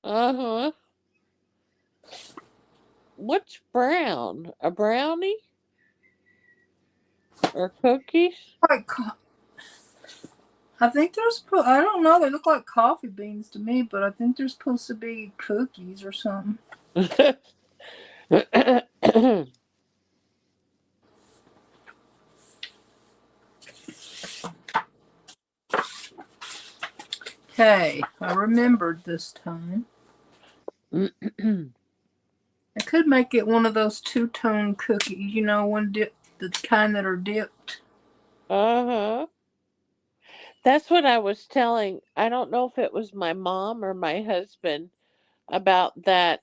Uh-huh. What's brown? A brownie? Or cookies? Like, I think there's. I don't know. They look like coffee beans to me, but I think they're supposed to be cookies or something. Okay, I remembered this time. I could make it one of those two-tone cookies, one dip, the kind that are dipped. Uh-huh. That's what I was telling. I don't know if it was my mom or my husband about that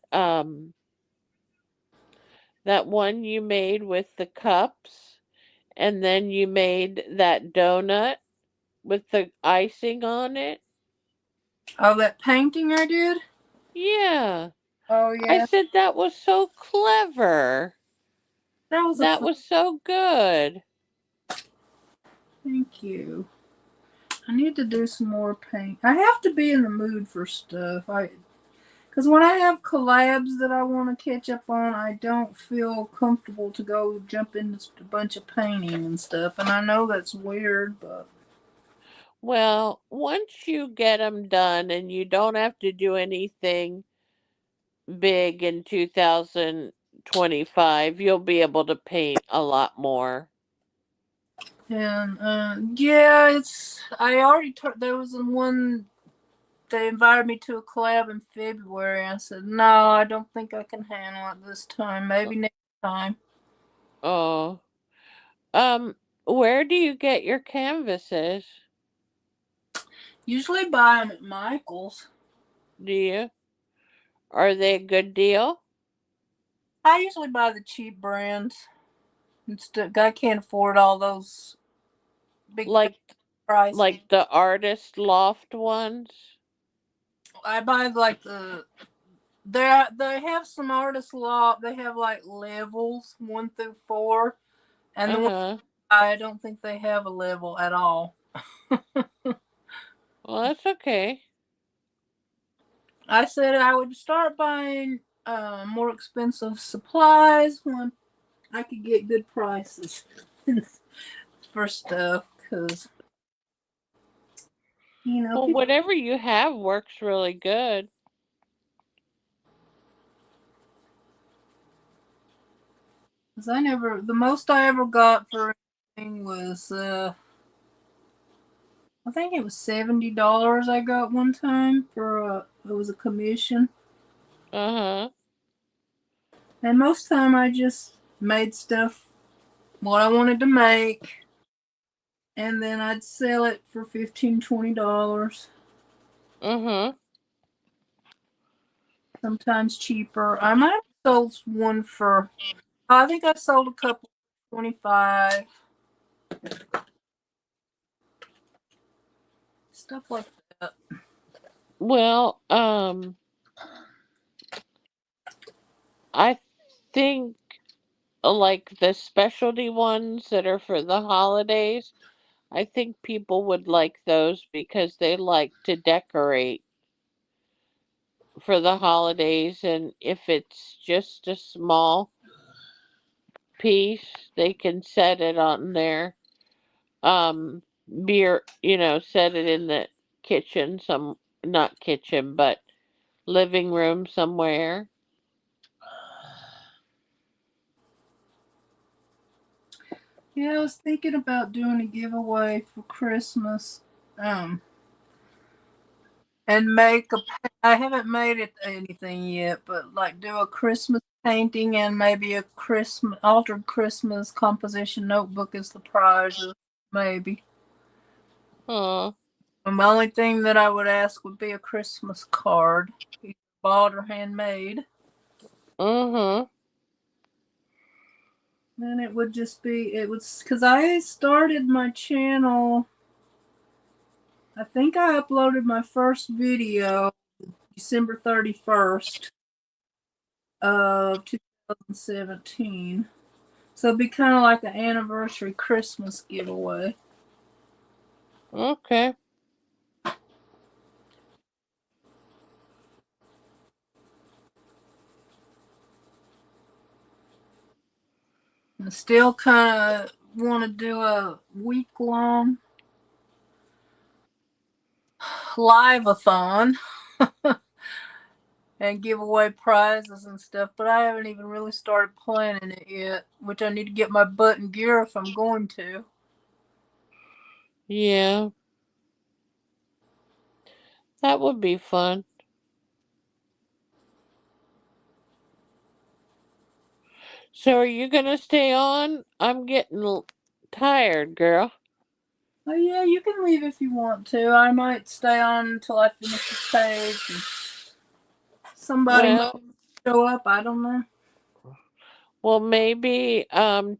one you made with the cups, and then you made that donut with the icing on it. Oh, that painting I did? Yeah. Oh, I yeah. said that was so clever. That was a That fun. was so good. Thank you. I need to do some more paint. I have to be in the mood for stuff. Because when I have collabs that I want to catch up on, I don't feel comfortable to go jump into a bunch of painting and stuff. And I know that's weird, but Well, once you get them done and you don't have to do anything big in 2025, you'll be able to paint a lot more. and yeah, I already there was one. They invited me to a collab in February. I said no, I don't think I can handle it this time. Maybe next time. Oh. Where do you get your canvases? Usually buy them at Michael's. Do you? Are they a good deal? I usually buy the cheap brands. Instead, I can't afford all those big Like prices. like the artist loft ones? I buy like they have some artist lot. They have like levels 1 through 4, and the one Uh-huh. I don't think they have a level at all. Well, that's okay. I said I would start buying more expensive supplies when I could get good prices for stuff, because Well, people. whatever you have works really good. Because the most I ever got for anything was I think it was $70 I got one time for it was a commission. Uh-huh. And most time I just made stuff what I wanted to make, and then I'd sell it for $15, $20. Uh-huh. Sometimes cheaper. I might have sold one for I think I sold a couple for 25. Stuff like that. Well, I think like the specialty ones that are for the holidays, I think people would like those because they like to decorate for the holidays, and if it's just a small piece, they can set it on their beer, set it in the kitchen, some not kitchen, but living room somewhere. Yeah, I was thinking about doing a giveaway for Christmas. And make I haven't made it anything yet, but like do a Christmas painting and maybe a Christmas altered Christmas composition notebook as the prize, maybe. Oh. And the only thing that I would ask would be a Christmas card, either bought or handmade. Uh-huh. Then it would just be it was because I started my channel. I think I uploaded my first video December 31st of 2017. So it'd be kind of like an anniversary Christmas giveaway. Okay. And still kind of want to do a week-long live-a-thon. and give away prizes and stuff, but I haven't even really started planning it yet, which I need to get my butt in gear if I'm going to. Yeah, that would be fun. So are you gonna stay on? I'm getting tired, girl. Oh yeah, you can leave if you want to. I might stay on until I finish this page. And somebody might Well, show up. I don't know. maybe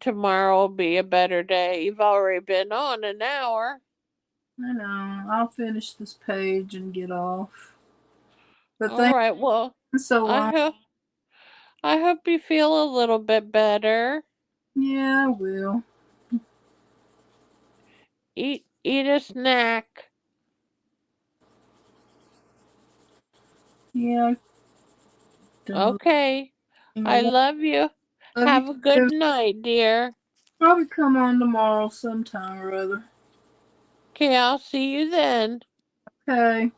tomorrow will be a better day. You've already been on an hour. I know. I'll finish this page and get off. But All thank right. Well, you so I long. hope I hope you feel a little bit better. Yeah, I will. Eat a snack. Yeah, done Okay. I love love you. you Have a good too. night, dear. Probably come on tomorrow sometime or other. Okay, I'll see you then. Okay.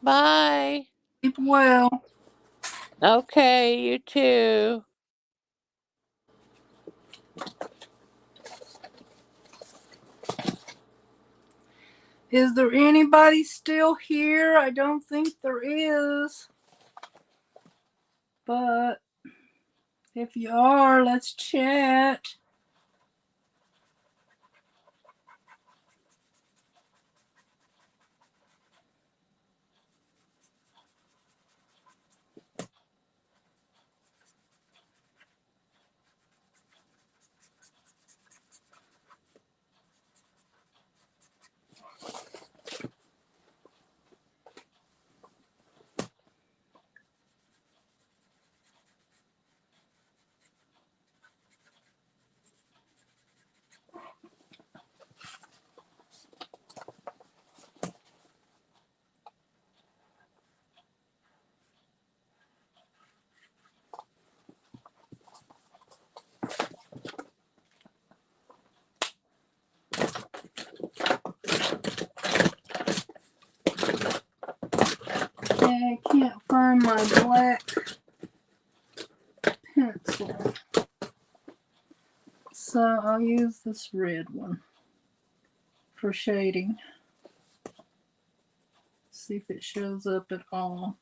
Bye. Keep well. Okay, you too. Is there anybody still here? I don't think there is. But if you are, let's chat. I can't find my black pencil. So I'll use this red one for shading. See if it shows up at all.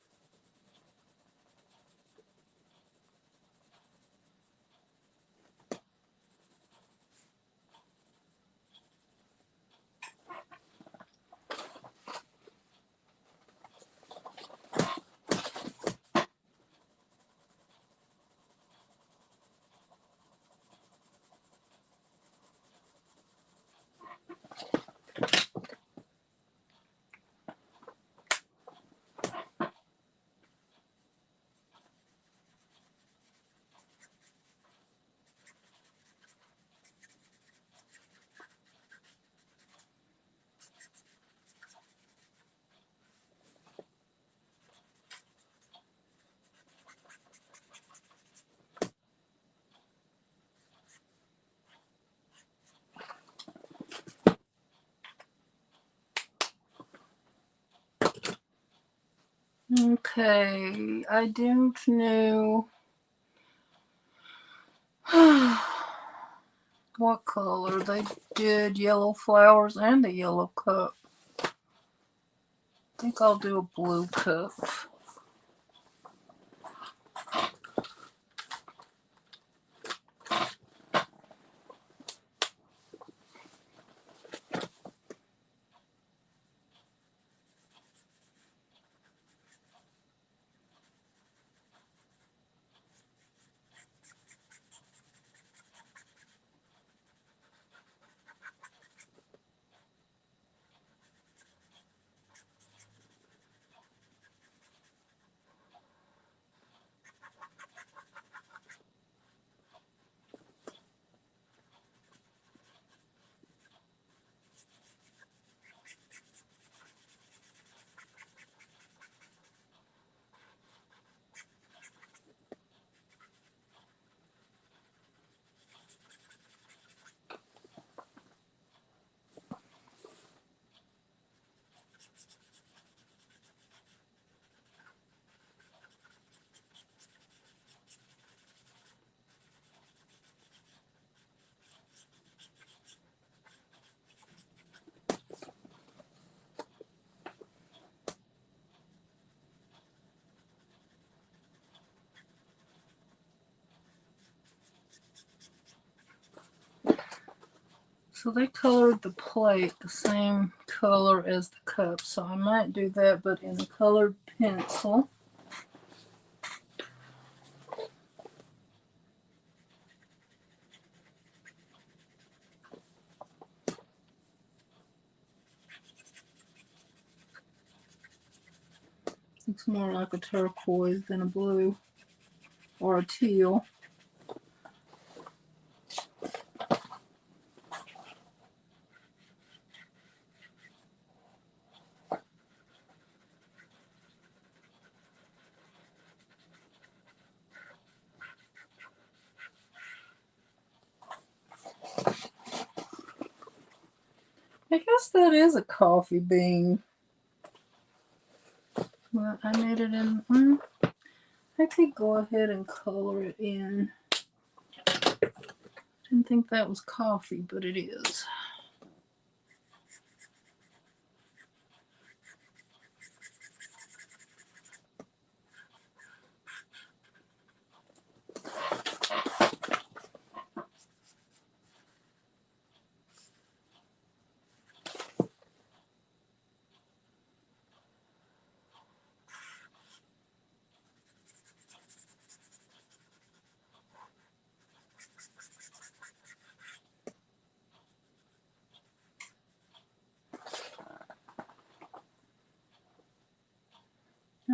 Okay, I don't know what color. They did yellow flowers and a yellow cup. I think I'll do a blue cup. So they colored the plate the same color as the cup. So I might do that, but in a colored pencil. Looks more like a turquoise than a blue or a teal. I guess that is a coffee bean. Well, I made it in. I could go ahead and color it in. Didn't think that was coffee, but it is.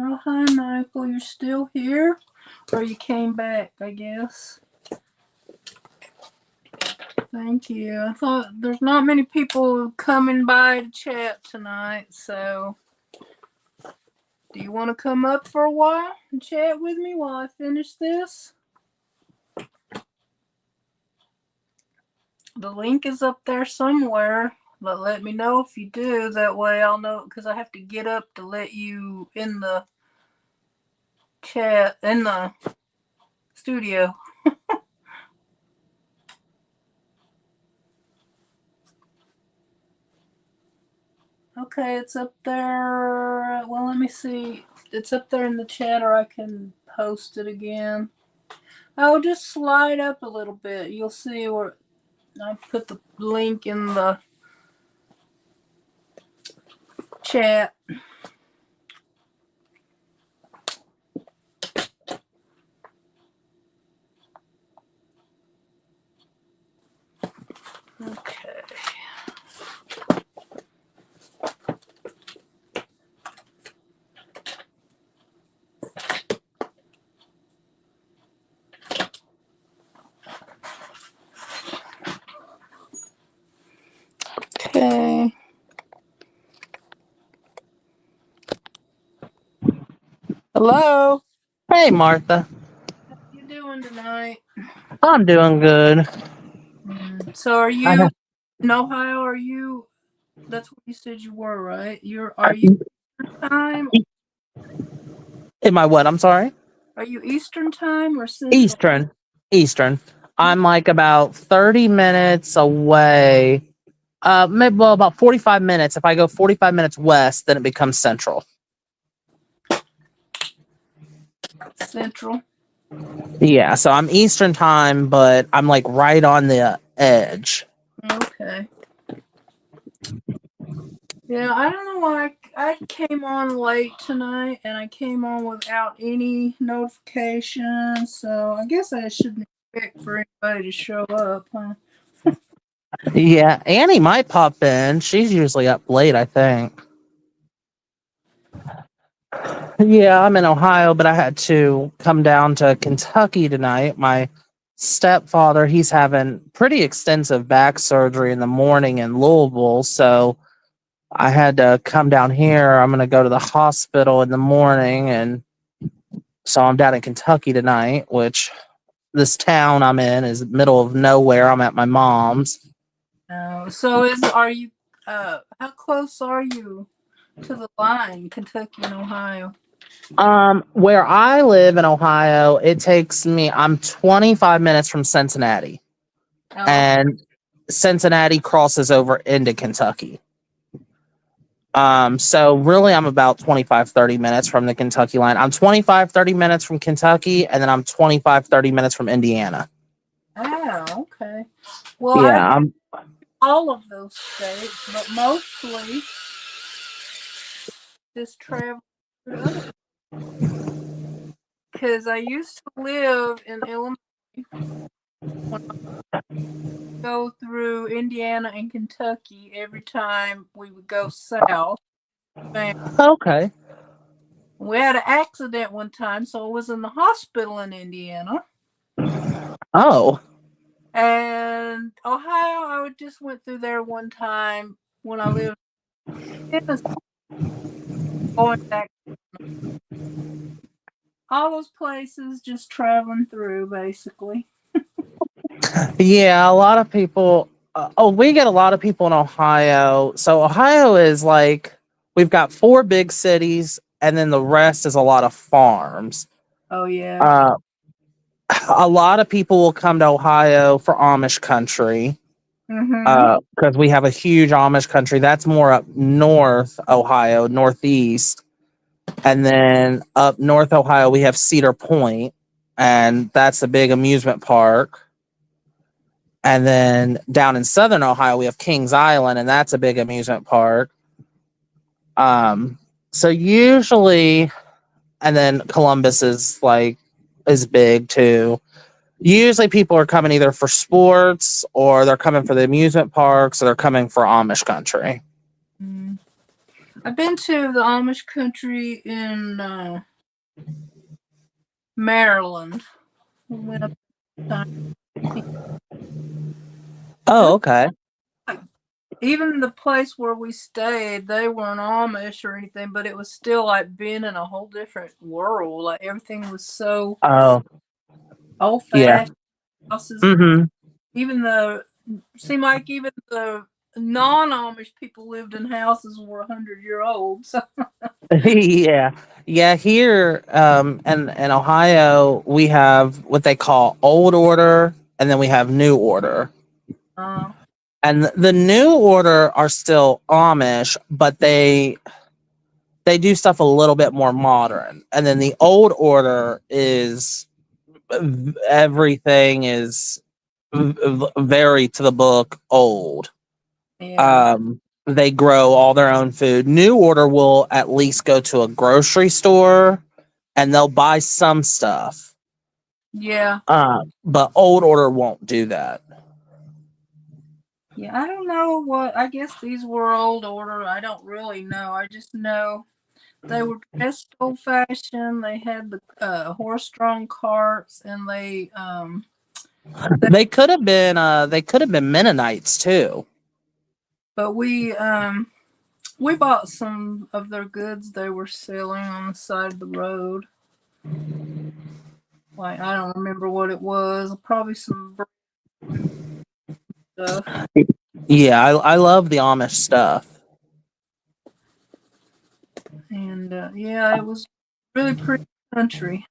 Oh, hi, Michael. You're still here? Or you came back, I guess. Thank you. I thought there's not many people coming by to chat tonight, so do you want to come up for a while and chat with me while I finish this? The link is up there somewhere, but let me know if you do. That way I'll know, because I have to get up to let you in the chat, in the studio. Okay, it's up there. Well, let me see. It's up there in the chat, or I can post it again. Oh, just slide up a little bit. You'll see where I put the link in the chat. Okay. Okay. Hello. Hey, Martha. How you doing tonight? I'm doing good. So are I you know. in Ohio? Are you? That's what you said you were, right? Are you time? Am I what? I'm sorry? Are you Eastern time or Central? Eastern. Eastern. I'm like about 30 minutes away. Maybe well, about 45 minutes. If I go 45 minutes west, then it becomes central. Central. Yeah, so I'm Eastern time, but I'm like right on the edge. Okay. Yeah, I don't know why I came on late tonight, and I came on without any notifications. So I guess I shouldn't expect for anybody to show up, huh? Yeah, Annie might pop in. She's usually up late, I think. Yeah, I'm in Ohio, but I had to come down to Kentucky tonight. My stepfather, he's having pretty extensive back surgery in the morning in Louisville, so I had to come down here. I'm going to go to the hospital in the morning, and so I'm down in Kentucky tonight, which this town I'm in is middle of nowhere. I'm at my mom's. So are you? How close are you to the line, Kentucky and Ohio? Where I live in Ohio, it takes me, I'm 25 minutes from Cincinnati. Oh, And Cincinnati crosses over into Kentucky. So really I'm about 25-30 minutes from the Kentucky line. I'm 25-30 minutes from Kentucky, and then I'm 25-30 minutes from Indiana. okay. Well, Yeah, all of those states, but mostly just travel through other. Because I used to live in Illinois. When I would go through Indiana and Kentucky every time we would go south. And Okay. we had an accident one time, so I was in the hospital in Indiana. Oh. And Ohio, I just went through there one time when I lived in Tennessee, going back. All those places, just traveling through, basically. Yeah, a lot of people. We get a lot of people in Ohio. So Ohio is like we've got 4 big cities, and then the rest is a lot of farms. Oh yeah. A lot of people will come to Ohio for Amish country Mm-hmm. because we have a huge Amish country. That's more up north Ohio, northeast, and then up north Ohio we have Cedar Point, and that's a big amusement park. And then down in southern Ohio, we have Kings Island, and that's a big amusement park. So usually, and then Columbus is big too. Usually, people are coming either for sports, or they're coming for the amusement parks, or they're coming for Amish country. Mm. I've been to the Amish country in Maryland. We went up time. Oh, okay. Even the place where we stayed, they weren't Amish or anything, but it was still like being in a whole different world. Like everything was so Oh, old yeah. fashioned. Houses, Mm-hmm. seemed like even the non-Amish people lived in houses were 100-year old. So Yeah. Yeah. Here, in Ohio, we have what they call old order, and then we have new order. uh, And the new order are still Amish, but they do stuff a little bit more modern. And then the old order is everything is very to the book old. yeah, They grow all their own food. New order will at least go to a grocery store and they'll buy some stuff. yeah, But old order won't do that. yeah. I don't know what. I guess these were old order. I don't really know. I just know they were dressed old fashioned. They had the horse-drawn carts, and They could have been Mennonites too. but we bought some of their goods they were selling on the side of the road. Like I don't remember what it was. Probably some stuff. Yeah, I love the Amish stuff. And yeah, it was really pretty country.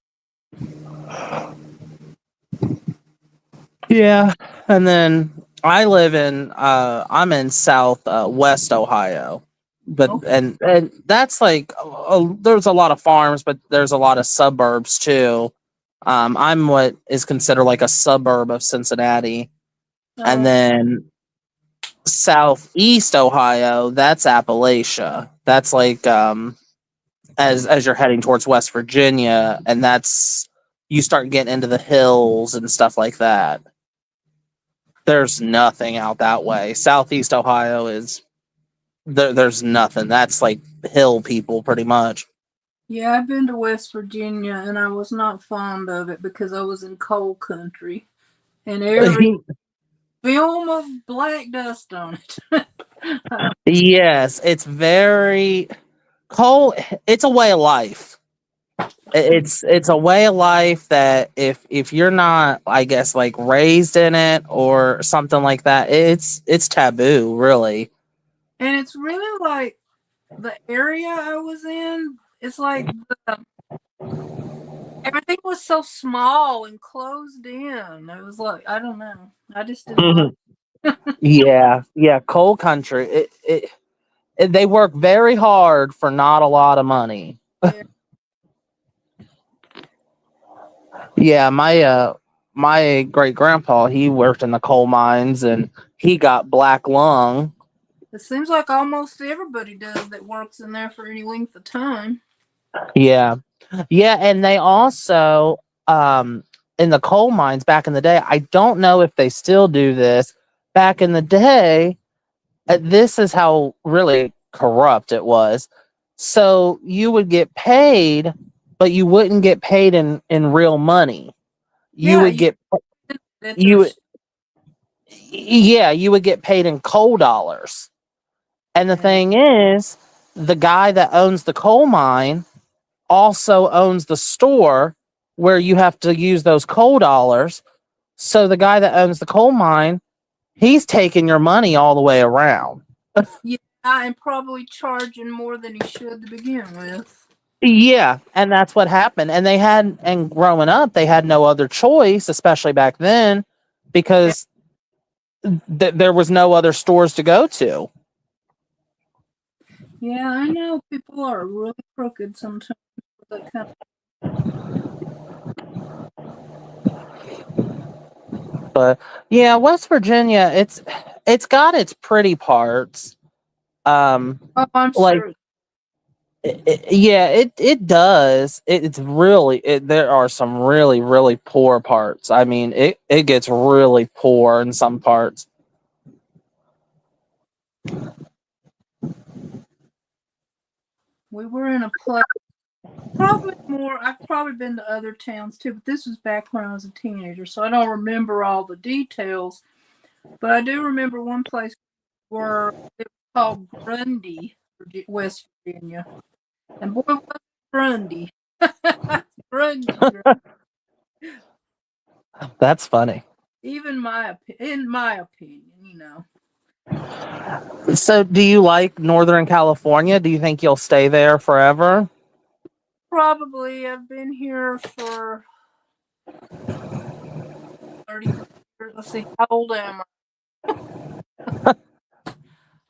Yeah, and then I'm in South West Ohio, but Okay. and that's like there's a lot of farms, but there's a lot of suburbs too. I'm what is considered like a suburb of Cincinnati, and then Southeast Ohio, that's Appalachia. That's like as you're heading towards West Virginia, and that's you start getting into the hills and stuff like that. There's nothing out that way. Southeast Ohio is there's nothing. That's like hill people pretty much. Yeah, I've been to West Virginia and I was not fond of it because I was in coal country and every film of black dust on it. Yes, it's very cold. It's a way of life. It's a way of life that if you're not, I guess, like raised in it or something like that, it's taboo, really. And it's really like the area I was in, it's like everything was so small and closed in. It was like, I don't know. I just didn't like Yeah, coal country. They work very hard for not a lot of money. it. Yeah, my great grandpa, he worked in the coal mines, and he got black lung. It seems like almost everybody does that works in there for any length of time. Yeah. Yeah, and they also in the coal mines back in the day, I don't know if they still do this. Back in the day, this is how really corrupt it was. So you would get paid, but you wouldn't get paid in real money. You Yeah, would get that you would there's yeah, you would get paid in coal dollars. And the yeah. thing is, the guy that owns the coal mine also owns the store where you have to use those coal dollars. So the guy that owns the coal mine, he's taking your money all the way around. Yeah, and probably charging more than he should to begin with. Yeah, and that's what happened. And growing up, they had no other choice, especially back then, because there was no other stores to go to. Yeah, I know people are really crooked sometimes with that kind But yeah, West Virginia, it's got its pretty parts. Oh, I'm Like sure. yeah, it does. It's really there are some really poor parts. I mean, it gets really poor in some parts. We were in a place, probably more. I've probably been to other towns too, but this was back when I was a teenager, so I don't remember all the details. But I do remember one place where it was called Grundy, West Virginia. And boy, was it Grundy. Grundy. That's funny. Even in my opinion, So, do you like Northern California? Do you think you'll stay there forever? Probably. I've been here for 30 years. Let's see, how old am I?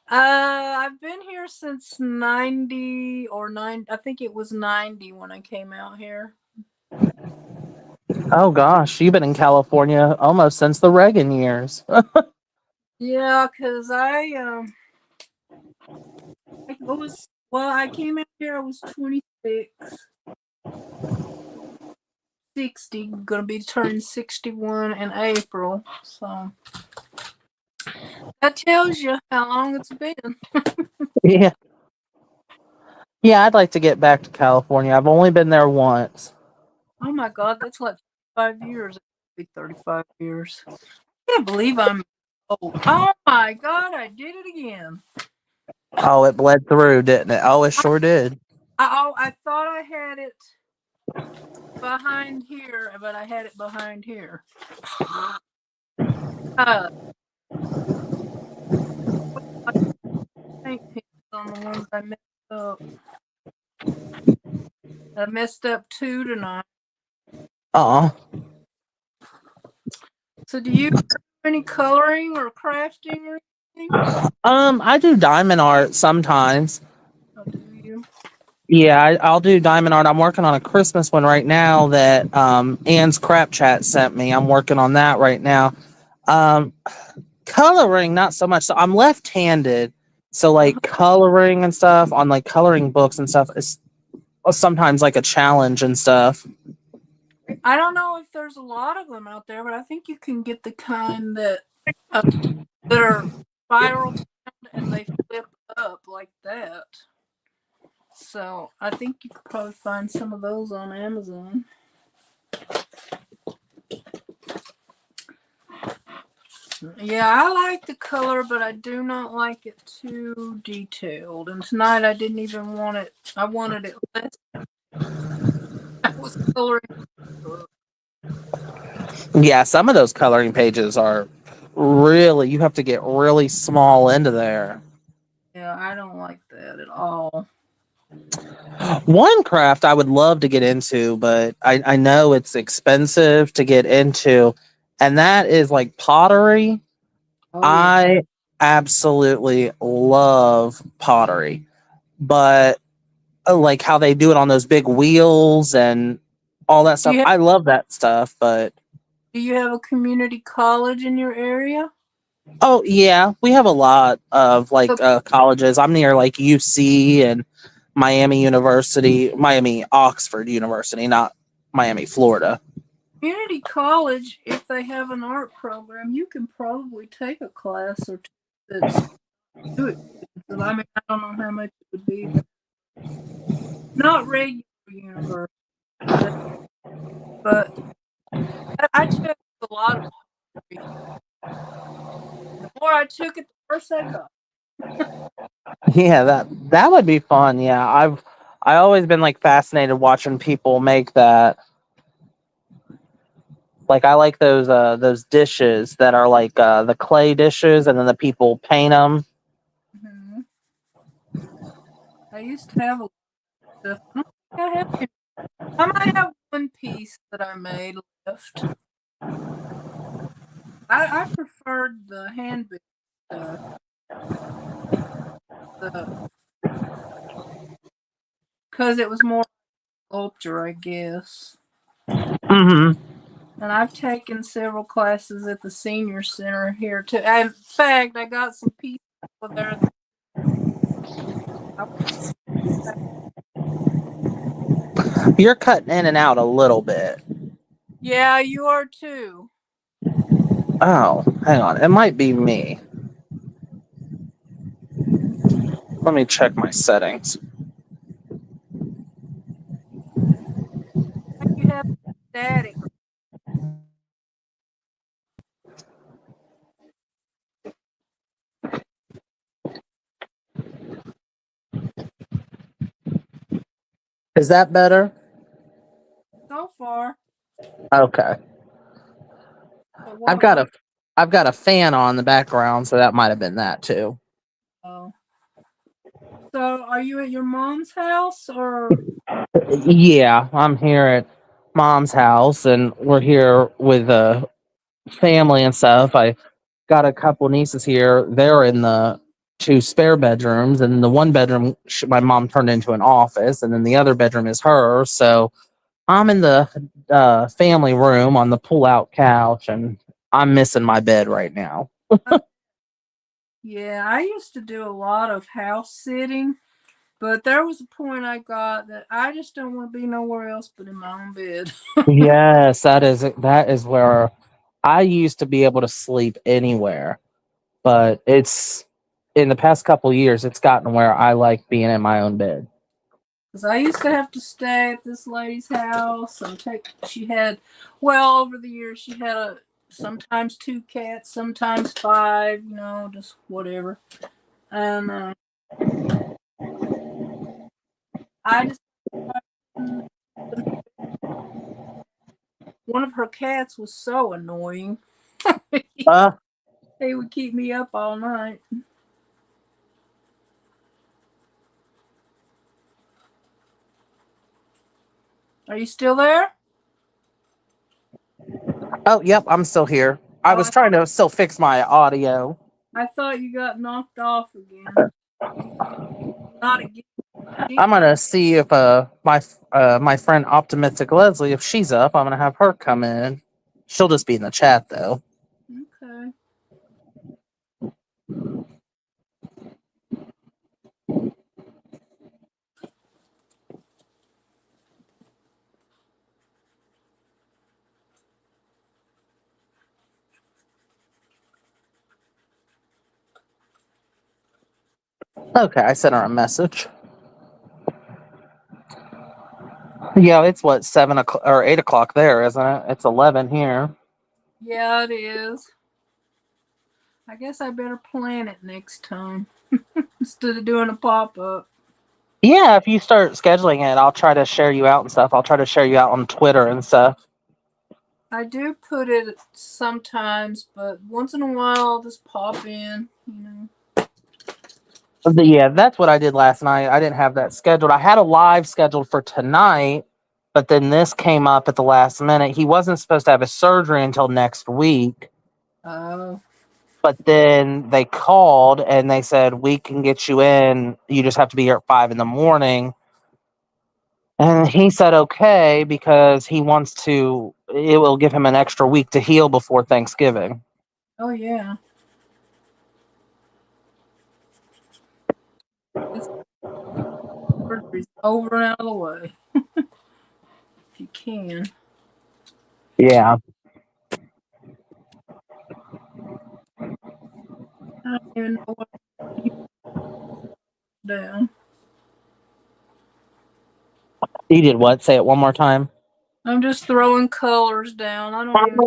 I've been here since 90 or 9. I think it was 90 when I came out here. Oh gosh, you've been in California almost since the Reagan years. Yeah, because I came out here, I was 26, 60, gonna be turning 61 in April. So that tells you how long it's been. Yeah. Yeah, I'd like to get back to California. I've only been there once. Oh my God, that's like 5 years. It'll be 35 years. I can't believe I'm old. Oh my God, I did it again. Oh, it bled through, didn't it? Oh, it sure did. I thought I had it behind here, but I had it behind here. Paint pens on the ones I messed up. I messed up 2 tonight. Oh, So do you do any coloring or crafting or anything? I do diamond art sometimes. Or do you? Yeah, I'll do diamond art. I'm working on a Christmas one right now that Anne's Crap Chat sent me. I'm working on that right now. Um, Coloring, not so much. So I'm left-handed, so like coloring and stuff on like coloring books and stuff is sometimes like a challenge and stuff. I don't know if there's a lot of them out there, but I think you can get the kind that are spiral and they flip up like that. So I think you could probably find some of those on Amazon. Yeah, I like the color, but I do not like it too detailed. And tonight I didn't even want it. I wanted it less. I was coloring. Yeah, some of those coloring pages are really, you have to get really small into there. Yeah, I don't like that at all. One craft I would love to get into, but I know it's expensive to get into, and that is like pottery. Oh, yeah. I absolutely love pottery, but like how they do it on those big wheels and all that stuff. I love that stuff, but Do you have a community college in your area? Oh yeah, we have a lot of like So colleges. I'm near like UC and Miami University, Miami Oxford University, not Miami, Florida. community college, if they have an art program, you can probably take a class or two that's too expensive. I mean, I don't know how much it would be. Not regular university, but I took a lot of poetry. The more I took it, the worse I got. Yeah, that would be fun. Yeah, I always been like fascinated watching people make that. Like I like those dishes that are like the clay dishes, and then the people paint them. Mhm. I used to have a lot of stuff. I don't think I have any. I might have one piece that I made left. I preferred the hand built stuff, because it was more sculpture, I guess. Hmm. And I've taken several classes at the senior center here too. In fact, I got some people there. You're cutting in and out a little bit. Yeah, you are too. Oh, hang on, it might be me. Let me check my settings. You have static. Is that better? So far. Okay. But I've what got about? a I've got a fan on in the background, so that might have been that too. Oh. So, are you at your mom's house or? Yeah, I'm here at mom's house, and we're here with family and stuff. I got a couple nieces here. They're in the two spare bedrooms, and the one bedroom my mom turned into an office, and then the other bedroom is hers. So I'm in the family room on the pull-out couch, and I'm missing my bed right now. Yeah, I used to do a lot of house sitting, but there was a point I got that I just don't want to be nowhere else but in my own bed. Yes, that is where I used to be able to sleep anywhere, but it's in the past couple years it's gotten where I like being in my own bed. Because I used to have to stay at this lady's house and she had, well, over the years, she had sometimes two cats, sometimes five, just whatever. And I just, one of her cats was so annoying. Uh, They would keep me up all night. Are you still there? oh, yep, I'm still here. I Oh, was trying to still fix my audio. I thought you got knocked off again. Not again. I'm gonna see if my friend Optimistic Leslie, if she's up, I'm gonna have her come in. She'll just be in the chat though. Okay. Okay, I sent her a message. Yeah, it's what 7 o'clock or 8 o'clock there, isn't it? It's 11 here. Yeah, it is. I guess I better plan it next time instead of doing a pop up. Yeah, if you start scheduling it, I'll try to share you out and stuff. I'll try to share you out on Twitter and stuff. I do put it sometimes, but once in a while I'll just pop in. But yeah, that's what I did last night. I didn't have that scheduled. I had a live scheduled for tonight, but then this came up at the last minute. He wasn't supposed to have his surgery until next week, Oh, but then they called and they said, we can get you in. You just have to be here at 5 in the morning. And he said, okay, because he wants to, it will give him an extra week to heal before Thanksgiving. oh yeah. surgery's over and out of the way. If you can. Yeah. I don't even know what you down. You did what? Say it one more time. I'm just throwing colors down. I don't even.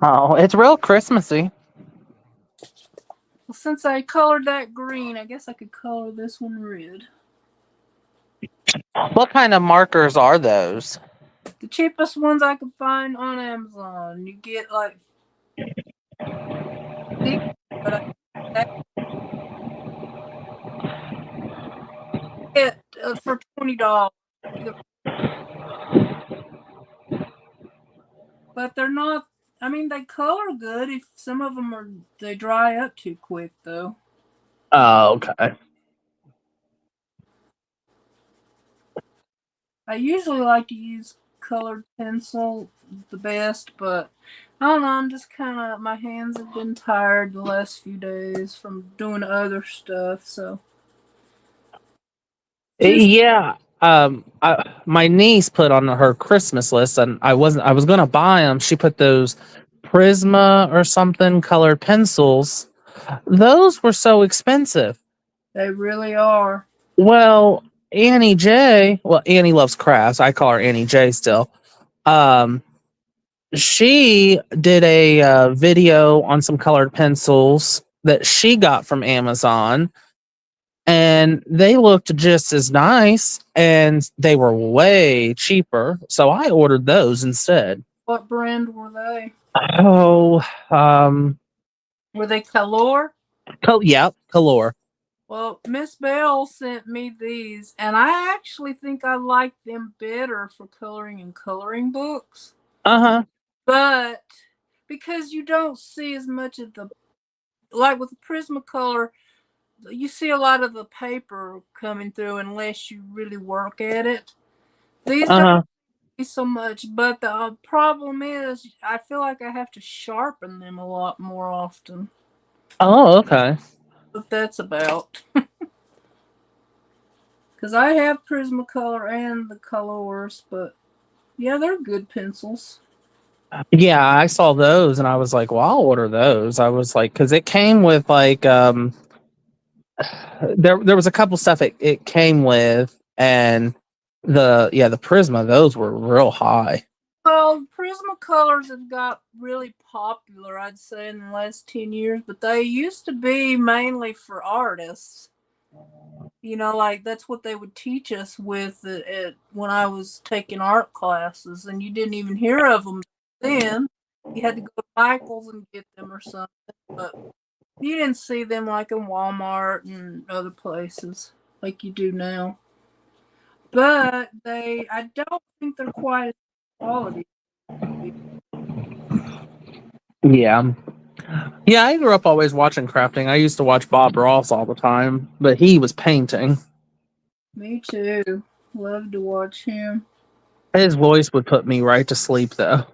Oh, it's real Christmassy. Well, since I colored that green, I guess I could color this one red. What kind of markers are those? The cheapest ones I could find on Amazon. You get like 6, but I get for $20. But they're not. I mean, they color good. If some of them are, they dry up too quick though. Oh, okay. I usually like to use colored pencil the best, but I don't know. I'm just kind of, my hands have been tired the last few days from doing other stuff. So just Yeah. My niece put on her Christmas list, and I was gonna buy them. She put those Prisma or something colored pencils. Those were so expensive. they really are. Well, Annie J. Well, Annie loves crafts. I call her Annie J. Still. Um, she did a video on some colored pencils that she got from Amazon, and they looked just as nice, and they were way cheaper. So I ordered those instead. What brand were they? Oh, Were they Color? yeah, Color. Well, Miss Bell sent me these, and I actually think I like them better for coloring in coloring books. Uh huh. But because you don't see as much of the, like with the Prismacolor, you see a lot of the paper coming through unless you really work at it. These Uh don't huh. see so much, but the problem is I feel like I have to sharpen them a lot more often. Oh, okay. What that's about. Because I have Prismacolor and the Colors, but yeah, they're good pencils. Yeah, I saw those and I was like, well, I'll order those. I was like, because it came with like there was a couple stuff it came with, and the Prisma, those were real high. Well, Prismacolors have got really popular, I'd say, in the last 10 years, but they used to be mainly for artists. You know, like that's what they would teach us with when I was taking art classes, and you didn't even hear of them then. You had to go to Michael's and get them or something, but you didn't see them like in Walmart and other places like you do now. But I don't think they're quite as quality. Yeah. Yeah, I grew up always watching crafting. I used to watch Bob Ross all the time, but he was painting. Me too. Love to watch him. His voice would put me right to sleep though.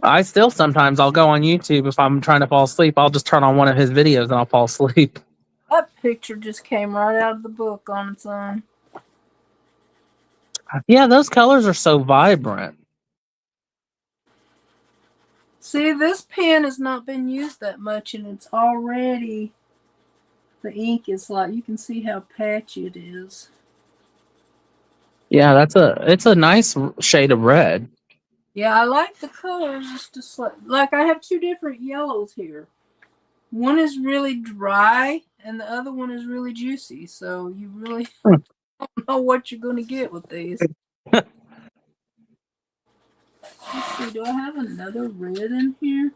I still sometimes I'll go on YouTube if I'm trying to fall asleep. I'll just turn on one of his videos and I'll fall asleep. That picture just came right out of the book on its own. Yeah, those colors are so vibrant. See, this pen has not been used that much, and it's already, the ink is like, you can see how patchy it is. Yeah, it's a nice shade of red. Yeah, I like the colors. It's just like I have two different yellows here. One is really dry, and the other one is really juicy. So you really don't know what you're going to get with these. Let's see, do I have another red in here?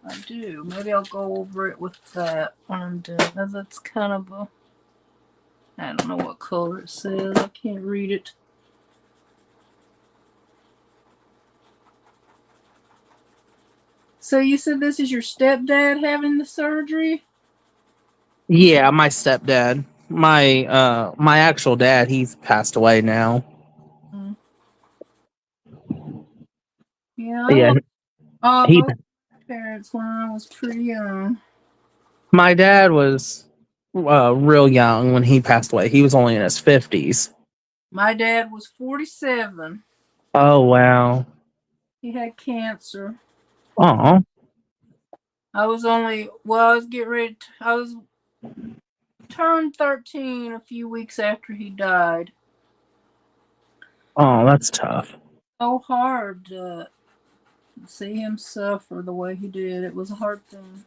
I do. Maybe I'll go over it with that when I'm done. That's kind of a, I don't know what color it says. I can't read it. So you said this is your stepdad having the surgery? Yeah, my stepdad. My actual dad, he's passed away now. Mm. Yeah, I Yeah, lost he both parents when I was pretty young. My dad was real young when he passed away. He was only in his 50s. My dad was 47. Oh, wow. He had cancer. Oh, I was getting ready. I was turned 13 a few weeks after he died. oh, that's tough. So hard to see him suffer the way he did. It was a hard thing.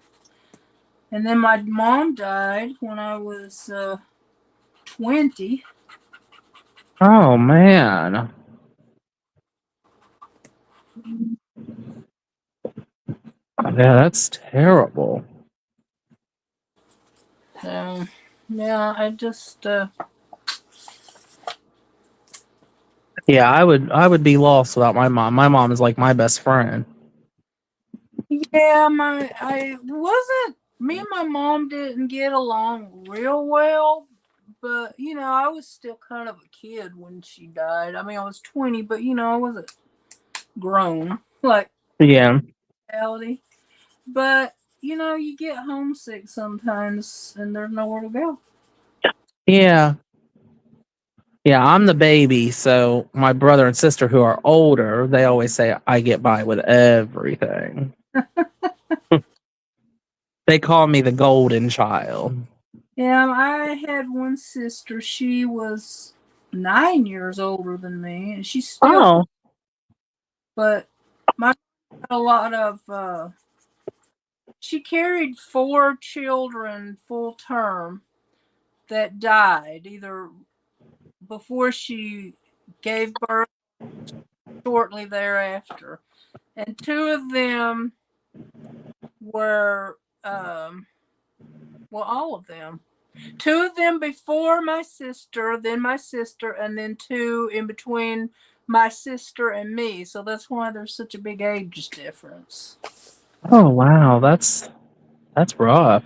And then my mom died when I was 20. Oh, man. Yeah, that's terrible. Yeah, I just Yeah, I would be lost without my mom. My mom is like my best friend. yeah, I wasn't me and my mom didn't get along real well, but I was still kind of a kid when she died. I mean, I was 20, but I wasn't grown like Yeah. reality. But you get homesick sometimes and there's nowhere to go. Yeah. Yeah, I'm the baby, so my brother and sister who are older, they always say I get by with everything. They call me the golden child. Yeah, I had one sister. She was 9 years older than me, and she's still. Oh. But my had a lot of. She carried 4 children full term that died either before she gave birth, shortly thereafter, and 2 of them were all of them. 2 of them before my sister, then my sister, and then 2 in between my sister and me. So that's why there's such a big age difference. Oh, wow, that's rough.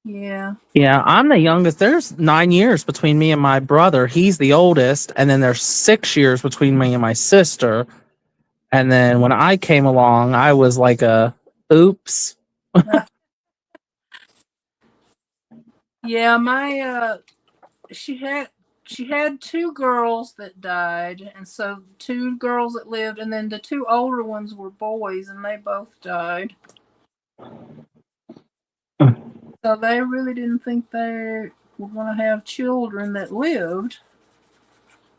Yeah. Yeah, I'm the youngest. There's 9 years between me and my brother. He's the oldest, and then there's 6 years between me and my sister. And then when I came along, I was like a oops. Yeah, my she had 2 girls that died, and so 2 girls that lived, and then the 2 older ones were boys, and they both died. So they really didn't think they were going to have children that lived.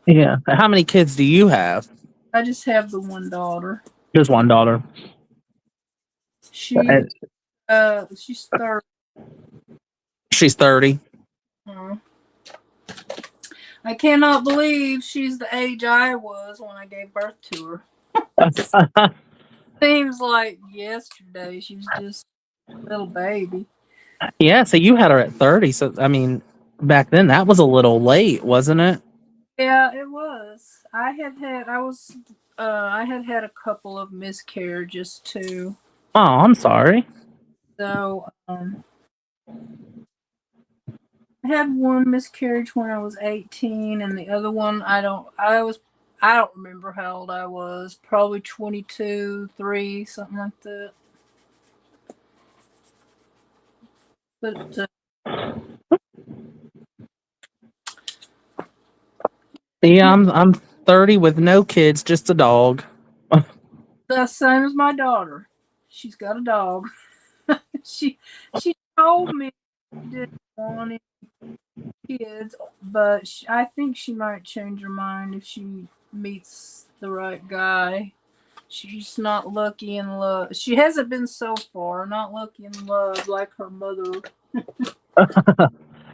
Yeah. How many kids do you have? I just have the one daughter. Just one daughter. She she's 30. She's 30. I cannot believe she's the age I was when I gave birth to her. Seems like yesterday. She was just a little baby. Yeah, so you had her at 30. So, I mean, back then that was a little late, wasn't it? Yeah, it was. I had a couple of miscarriages too. Oh, I'm sorry. So I had one miscarriage when I was 18, and the other one I don't remember how old I was. Probably 22, 3, something like that. But Yeah, I'm 30 with no kids, just a dog. the same as my daughter. She's got a dog. she told me she didn't want any kids, but I think she might change her mind if she meets the right guy. She's not lucky in love. She hasn't been so far. Not lucky in love like her mother.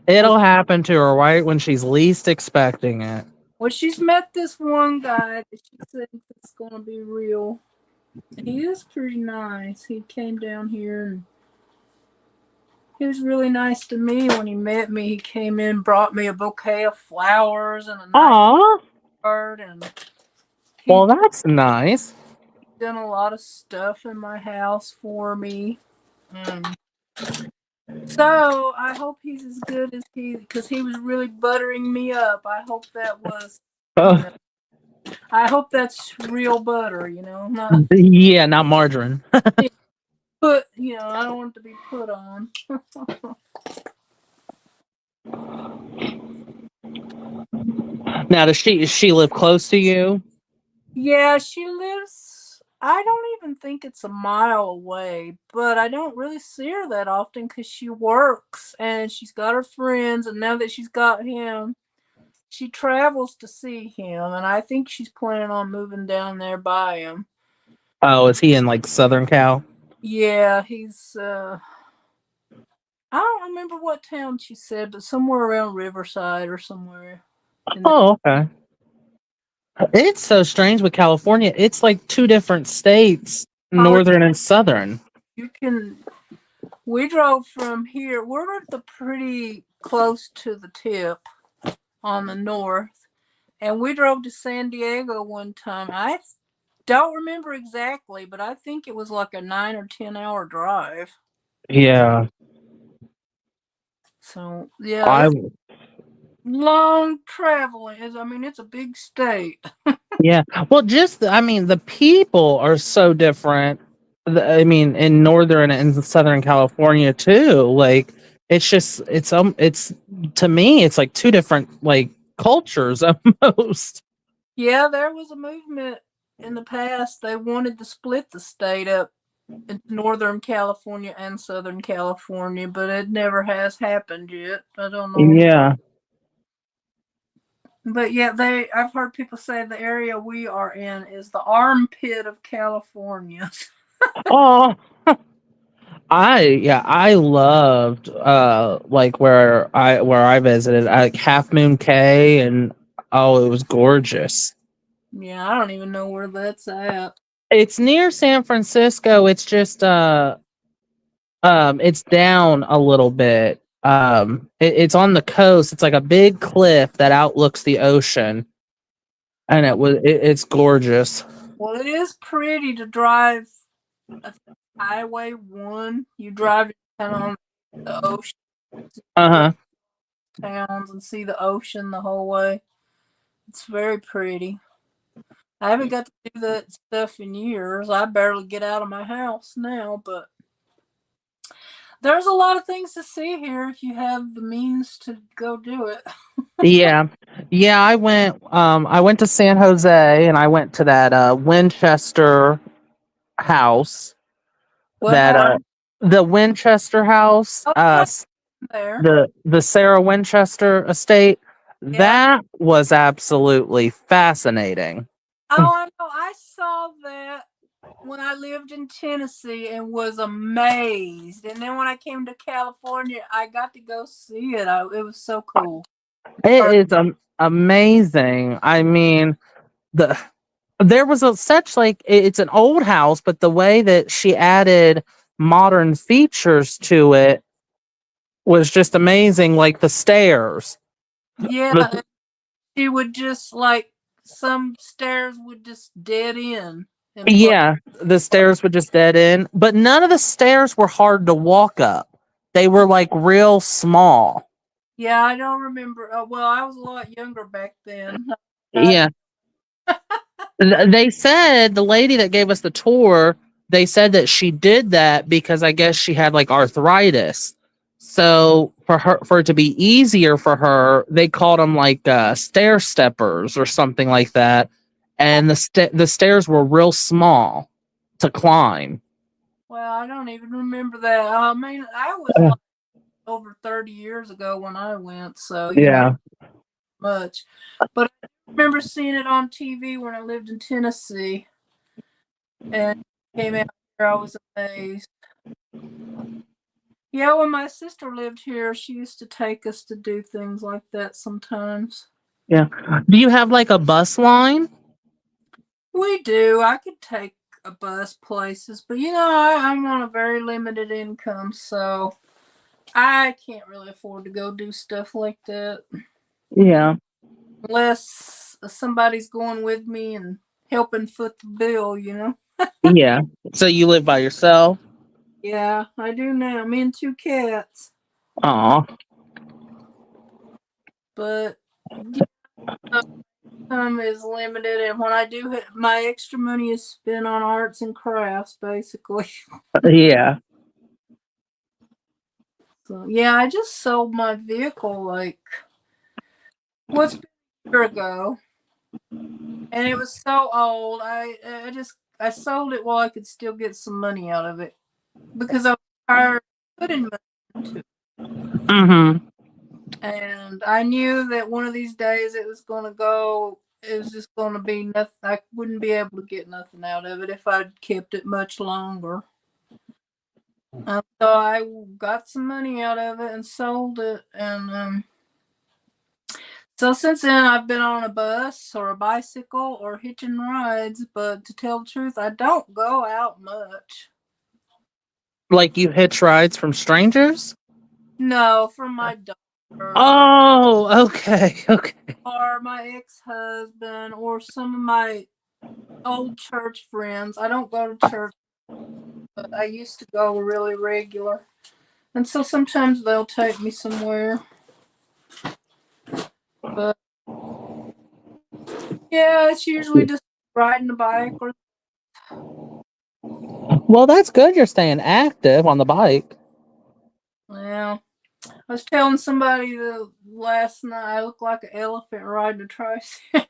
It'll happen to her right when she's least expecting it. Well, she's met this one guy that she thinks it's going to be real. He is pretty nice. He came down here and he was really nice to me when he met me. He came in, brought me a bouquet of flowers and a nice Aw, card, and well, that's nice. done a lot of stuff in my house for me. So I hope he's as good as because he was really buttering me up. I hope that was. Oh, I hope that's real butter. Not yeah, not margarine. put, I don't want it to be put on. Now, does she live close to you? Yeah, she lives, I don't even think it's a mile away, but I don't really see her that often because she works and she's got her friends. And now that she's got him, she travels to see him. And I think she's planning on moving down there by him. Oh, is he in like Southern Cal? Yeah, he's, I don't remember what town she said, but somewhere around Riverside or somewhere. Oh, okay. It's so strange with California. It's like two different states, Oh, northern and southern. you can. We drove from here. We're at the pretty close to the tip on the north, and we drove to San Diego one time. I don't remember exactly, but I think it was like a 9 or 10 hour drive. Yeah, So yeah, I it's long traveling. I mean, it's a big state. yeah. Well, just I mean, the people are so different. I mean, in northern and southern California too. Like, it's to me, it's like two different like cultures almost. Yeah, there was a movement in the past. They wanted to split the state up into Northern California and Southern California, but it never has happened yet. I don't know. Yeah. But yeah, I've heard people say the area we are in is the armpit of California. Oh, I loved like where I visited like Half Moon Cay, and oh, it was gorgeous. Yeah, I don't even know where that's at. It's near San Francisco. It's just it's down a little bit. It's on the coast. It's like a big cliff that outlooks the ocean, and it's gorgeous. Well, it is pretty to drive Highway 1. You drive kind of on the ocean, Uh-huh. towns, and see the ocean the whole way. It's very pretty. I haven't got to do that stuff in years. I barely get out of my house now, but there's a lot of things to see here if you have the means to go do it. Yeah. Yeah, I went to San Jose, and I went to that Winchester house. What That happened The Winchester house, there? the Sarah Winchester estate. Yeah. That was absolutely fascinating. Oh, I know. I saw that when I lived in Tennessee and was amazed. And then when I came to California, I got to go see it. It was so cool. It is amazing. I mean, there was such like it's an old house, but the way that she added modern features to it was just amazing. Like the stairs. Yeah, she would just like some stairs would just dead in. Yeah, the stairs would just dead end, but none of the stairs were hard to walk up. They were like real small. Yeah, I don't remember. Well, I was a lot younger back then. Yeah. They said the lady that gave us the tour, they said that she did that because I guess she had like arthritis. So for it to be easier for her, they called them like stair steppers or something like that. And the stairs were real small to climb. Well, I don't even remember that. I mean, I was like over 30 years ago when I went, so Yeah. much. But I remember seeing it on TV when I lived in Tennessee, and it came out here. I was amazed. Yeah, when my sister lived here, she used to take us to do things like that sometimes. Yeah. Do you have like a bus line? We do. I could take a bus places, but I'm on a very limited income, so I can't really afford to go do stuff like that Yeah. unless somebody's going with me and helping foot the bill. Yeah. So you live by yourself? Yeah, I do now. Me and 2 cats. Aw. But is limited, and when I do, my extra money is spent on arts and crafts, basically. Yeah. So yeah, I just sold my vehicle like what's been a year ago, and it was so old. I sold it while I could still get some money out of it because I was tired of putting money into it. Mm-hmm. And I knew that one of these days it was going to go. It was just going to be nothing. I wouldn't be able to get nothing out of it if I'd kept it much longer. So I got some money out of it and sold it. And so since then, I've been on a bus or a bicycle or hitching rides. But to tell the truth, I don't go out much. Like you hitch rides from strangers? No, from my daughter. Oh, okay. Okay. Or my ex-husband or some of my old church friends. I don't go to church, but I used to go really regular. And so sometimes they'll take me somewhere. But yeah, it's usually just riding a bike or Well, that's good. You're staying active on the bike. yeah. I was telling somebody that last night I look like an elephant riding a tricycle.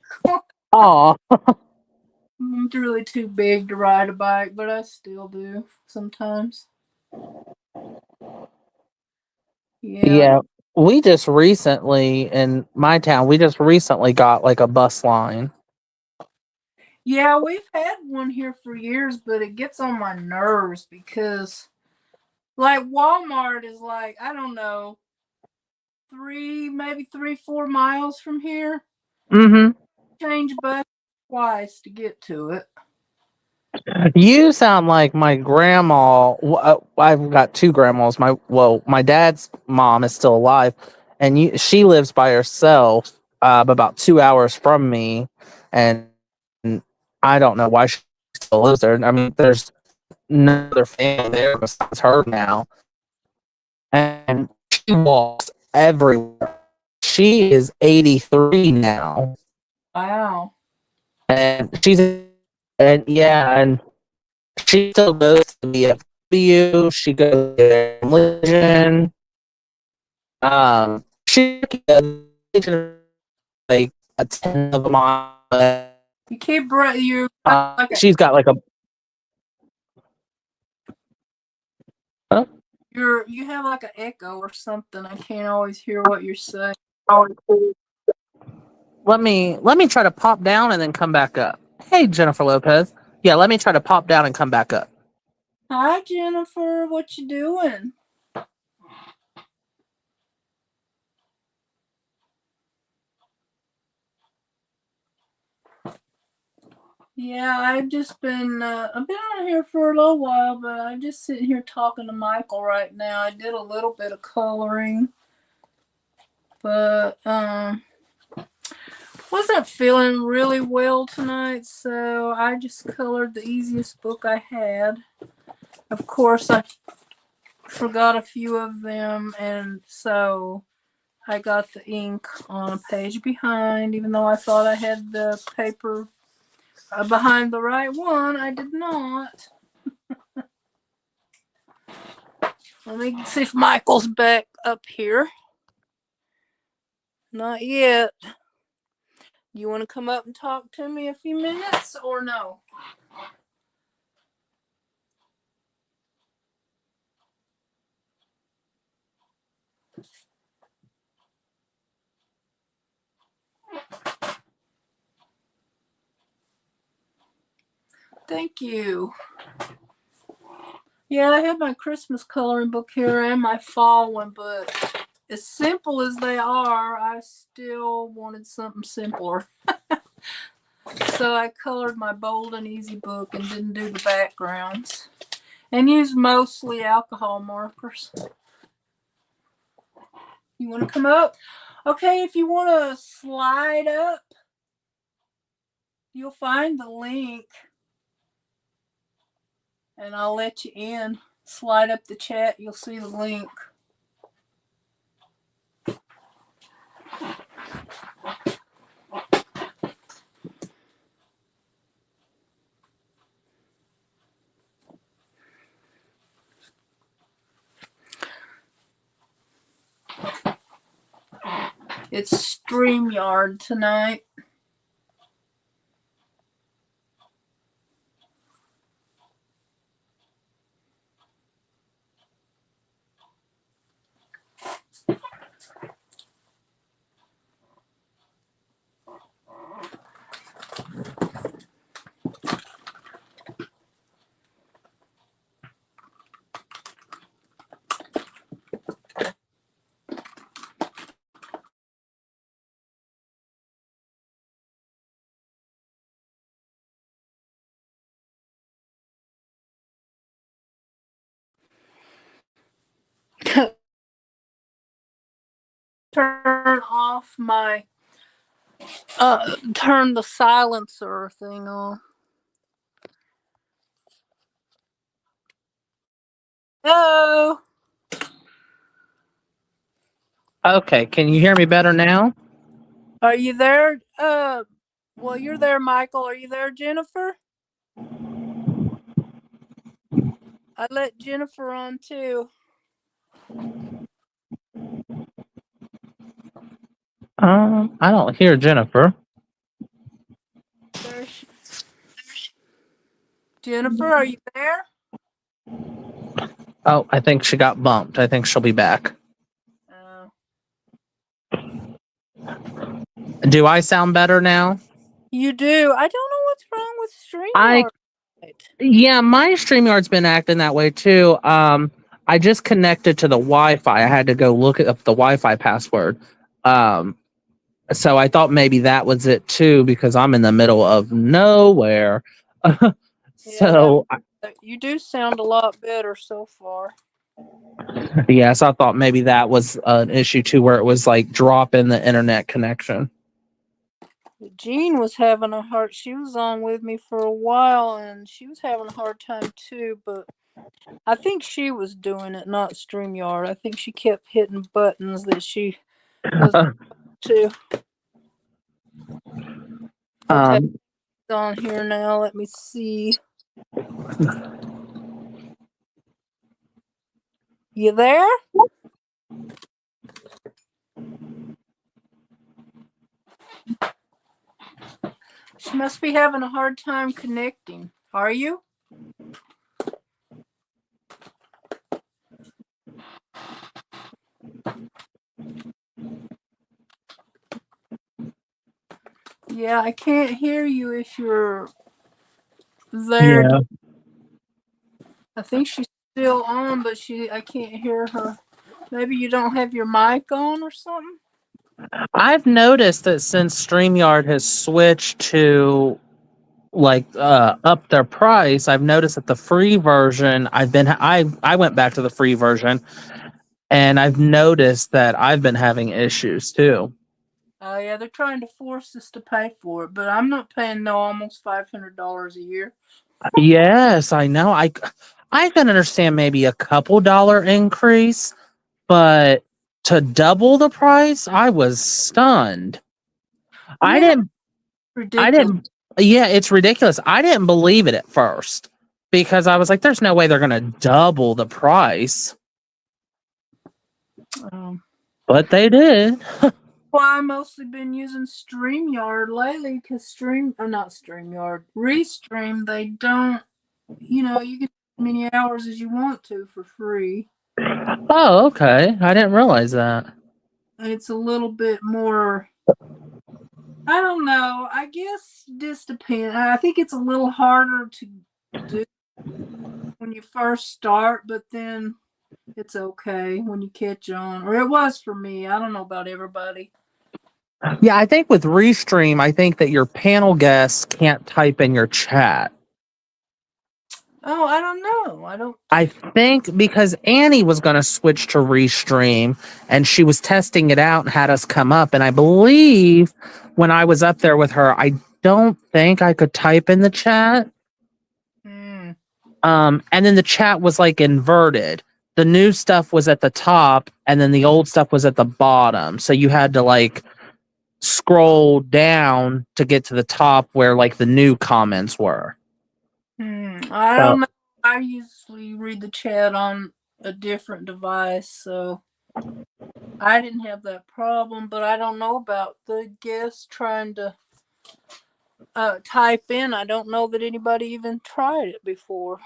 Oh, I'm really too big to ride a bike, but I still do sometimes. Yeah. yeah. We just recently in my town, we just recently got like a bus line. Yeah, we've had one here for years, but it gets on my nerves because like Walmart is like, I don't know, maybe 3, 4 miles from here. Mm-hmm. Change bus twice to get to it. You sound like my grandma. I've got two grandmas. My dad's mom is still alive, and she lives by herself, about 2 hours from me, and I don't know why she still lives there. I mean, there's no other family there besides her now, and she walks everywhere. She is 83 now, Wow. and and yeah, and she still goes to VFW. She goes to religion. She goes like a 10 of a mile. You keep you like She's got like a. Huh? you have like an echo or something. I can't always hear what you're saying. Let me try to pop down and then come back up. Hey, Jennifer Lopez. Yeah, let me try to pop down and come back up. Hi Jennifer, what you doing? Yeah, I've been on here for a little while, but I'm just sitting here talking to Michael right now. I did a little bit of coloring, but wasn't feeling really well tonight, so I just colored the easiest book I had. Of course, I forgot a few of them, and so I got the ink on a page behind, even though I thought I had the paper behind the right one. I did not. Let me see if Michael's back up here. Not yet. You want to come up and talk to me a few minutes or no? Thank you. Yeah, I have my Christmas coloring book here and my fall one, but as simple as they are, I still wanted something simpler. So I colored my bold and easy book and didn't do the backgrounds and used mostly alcohol markers. You want to come up? Okay, if you want to slide up, you'll find the link and I'll let you in. Slide up the chat, you'll see the link. It's StreamYard tonight. Turn off my turn the silencer thing on. Oh, Okay, can you hear me better now? are you there? Well, you're there, Michael. Are you there, Jennifer? I let Jennifer on too. I don't hear Jennifer. There Jennifer, are you there? Oh, I think she got bumped. I think she'll be back. Oh. Do I sound better now? You do. I don't know what's wrong with I StreamYard. Yeah, my StreamYard's been acting that way too. I just connected to the Wi-Fi. I had to go look up the Wi-Fi password. So I thought maybe that was it too because I'm in the middle of nowhere. So You do sound a lot better so far. yeah, so I thought maybe that was an issue too, where it was like dropping the internet connection. Jean was having a hard. She was on with me for a while, and she was having a hard time too. But I think she was doing it, not StreamYard. I think she kept hitting buttons that she was to. Okay, Um, it's on here now. Let me see. You there? She must be having a hard time connecting. Are you? Yeah, I can't hear you if you're there. yeah. I think she's still on, but I can't hear her. Maybe you don't have your mic on or something? I've noticed that since StreamYard has switched to like up their price, I've noticed that the free version I went back to the free version and I've noticed that I've been having issues too. Oh yeah, they're trying to force us to pay for it, but I'm not paying almost $500 a year. Yes, I know. I can understand maybe a couple dollar increase, but to double the price, I was stunned. I Yeah, didn't I ridiculous. didn't Yeah, it's ridiculous. I didn't believe it at first because I was like there's no way they're going to double the price, but they did. Well, I've mostly been using StreamYard lately because not StreamYard, Restream, they don't, you can as many hours as you want to for free. Oh, okay. I didn't realize that. It's a little bit more, I don't know. I guess this depends. I think it's a little harder to do when you first start, but then it's okay when you catch on. Or it was for me. I don't know about everybody. Yeah, I think with Restream, I think that your panel guests can't type in your chat. Oh, I don't know. I think because Annie was going to switch to Restream and she was testing it out and had us come up. And I believe when I was up there with her, I don't think I could type in the chat. And then the chat was like inverted. The new stuff was at the top and then the old stuff was at the bottom. So you had to like scroll down to get to the top where like the new comments were. I don't know. I usually read the chat on a different device, so I didn't have that problem, but I don't know about the guests trying to type in. I don't know that anybody even tried it before.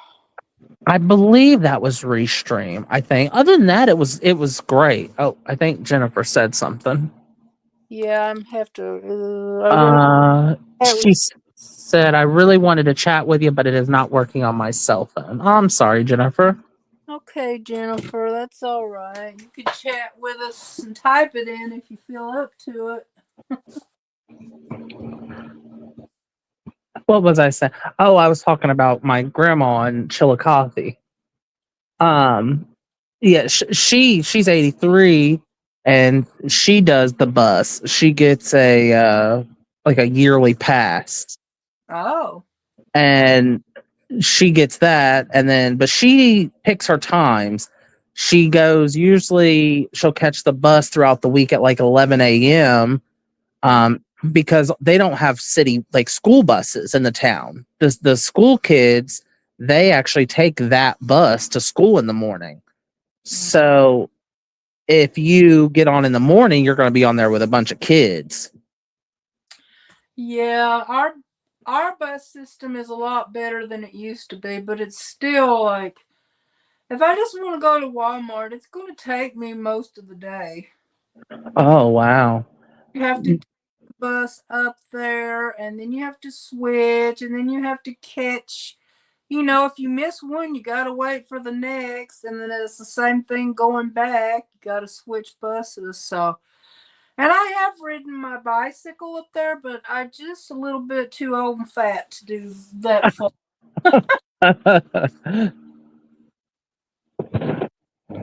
I believe that was Restream. I think. Other than that, it was great. Oh, I think Jennifer said something. Yeah, I'm have to. I really She said I really wanted to chat with you, but it is not working on my cell phone. Oh, I'm sorry, Jennifer. Okay, Jennifer, that's all right. You can chat with us and type it in if you feel up to it. What was I saying? Oh, I was talking about my grandma in Chillicothe. Um, yeah, she's 83 and she does the bus. She gets a like a yearly pass, Oh, and she gets that, and then but she picks her times. She goes, usually she'll catch the bus throughout the week at like 11 a.m. Because they don't have city like school buses in the town. The school kids, they actually take that bus to school in the morning. So if you get on in the morning, you're going to be on there with a bunch of kids. yeah. Our bus system is a lot better than it used to be, but it's still like if I just want to go to Walmart, it's going to take me most of the day. Oh, wow. You have to take the bus up there, and then you have to switch, and then you have to catch. If you miss one, you got to wait for the next. And then it's the same thing going back. You got to switch buses. So, and I have ridden my bicycle up there, but I'm just a little bit too old and fat to do that far.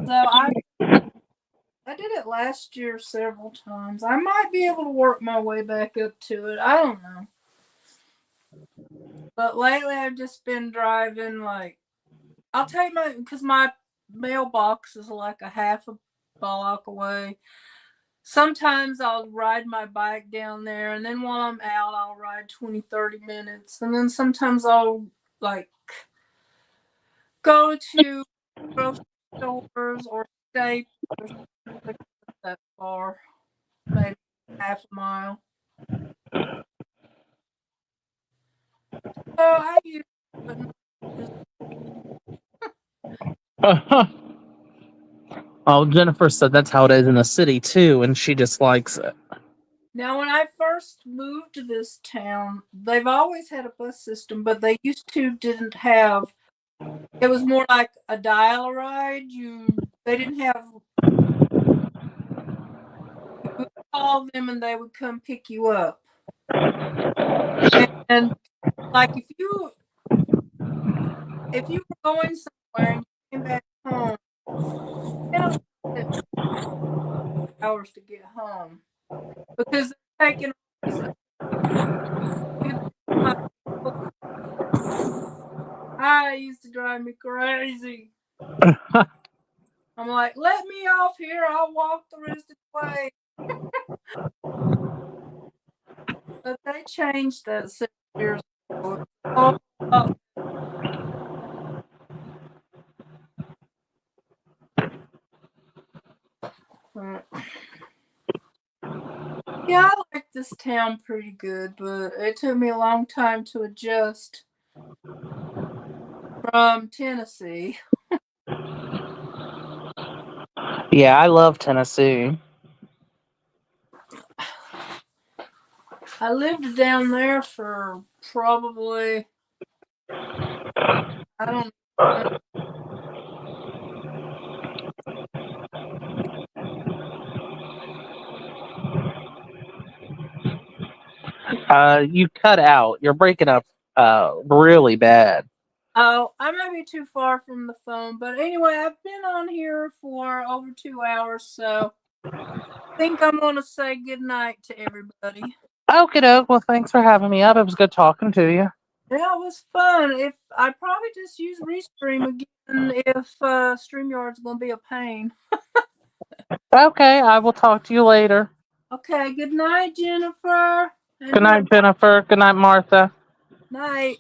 So I did it last year several times. I might be able to work my way back up to it. I don't know. But lately I've just been driving like I'll take because my mailbox is like a half a block away. Sometimes I'll ride my bike down there, and then while I'm out, I'll ride 20, 30 minutes. And then sometimes I'll like go to grocery stores or Staples or something like that far, maybe half a mile. So I use it, but Oh, Jennifer said that's how it is in the city too, and she just likes it. now, when I first moved to this town, they've always had a bus system, but they used to didn't have. It was more like a dial-a-ride. They didn't have. You would call them and they would come pick you up. And like if you were going somewhere and you came back home, it took hours to get home because they're taking all these. I used to drive me crazy. I'm like, let me off here. I'll walk the rest of the way. But they changed that 6 years ago. Oh, yeah, I like this town pretty good, but it took me a long time to adjust from Tennessee. Yeah, I love Tennessee. I lived down there for probably, I don't know. You cut out. You're breaking up really bad. Oh, I might be too far from the phone, but anyway, I've been on here for over 2 hours, so I think I'm going to say good night to everybody. Okay, doke. Well, thanks for having me up. It was good talking to you. Yeah, it was fun. If I probably just use Restream again if StreamYard's going to be a pain. Okay, I will talk to you later. Okay, good night, Jennifer. Good night, Jennifer. Good night, Martha. Night.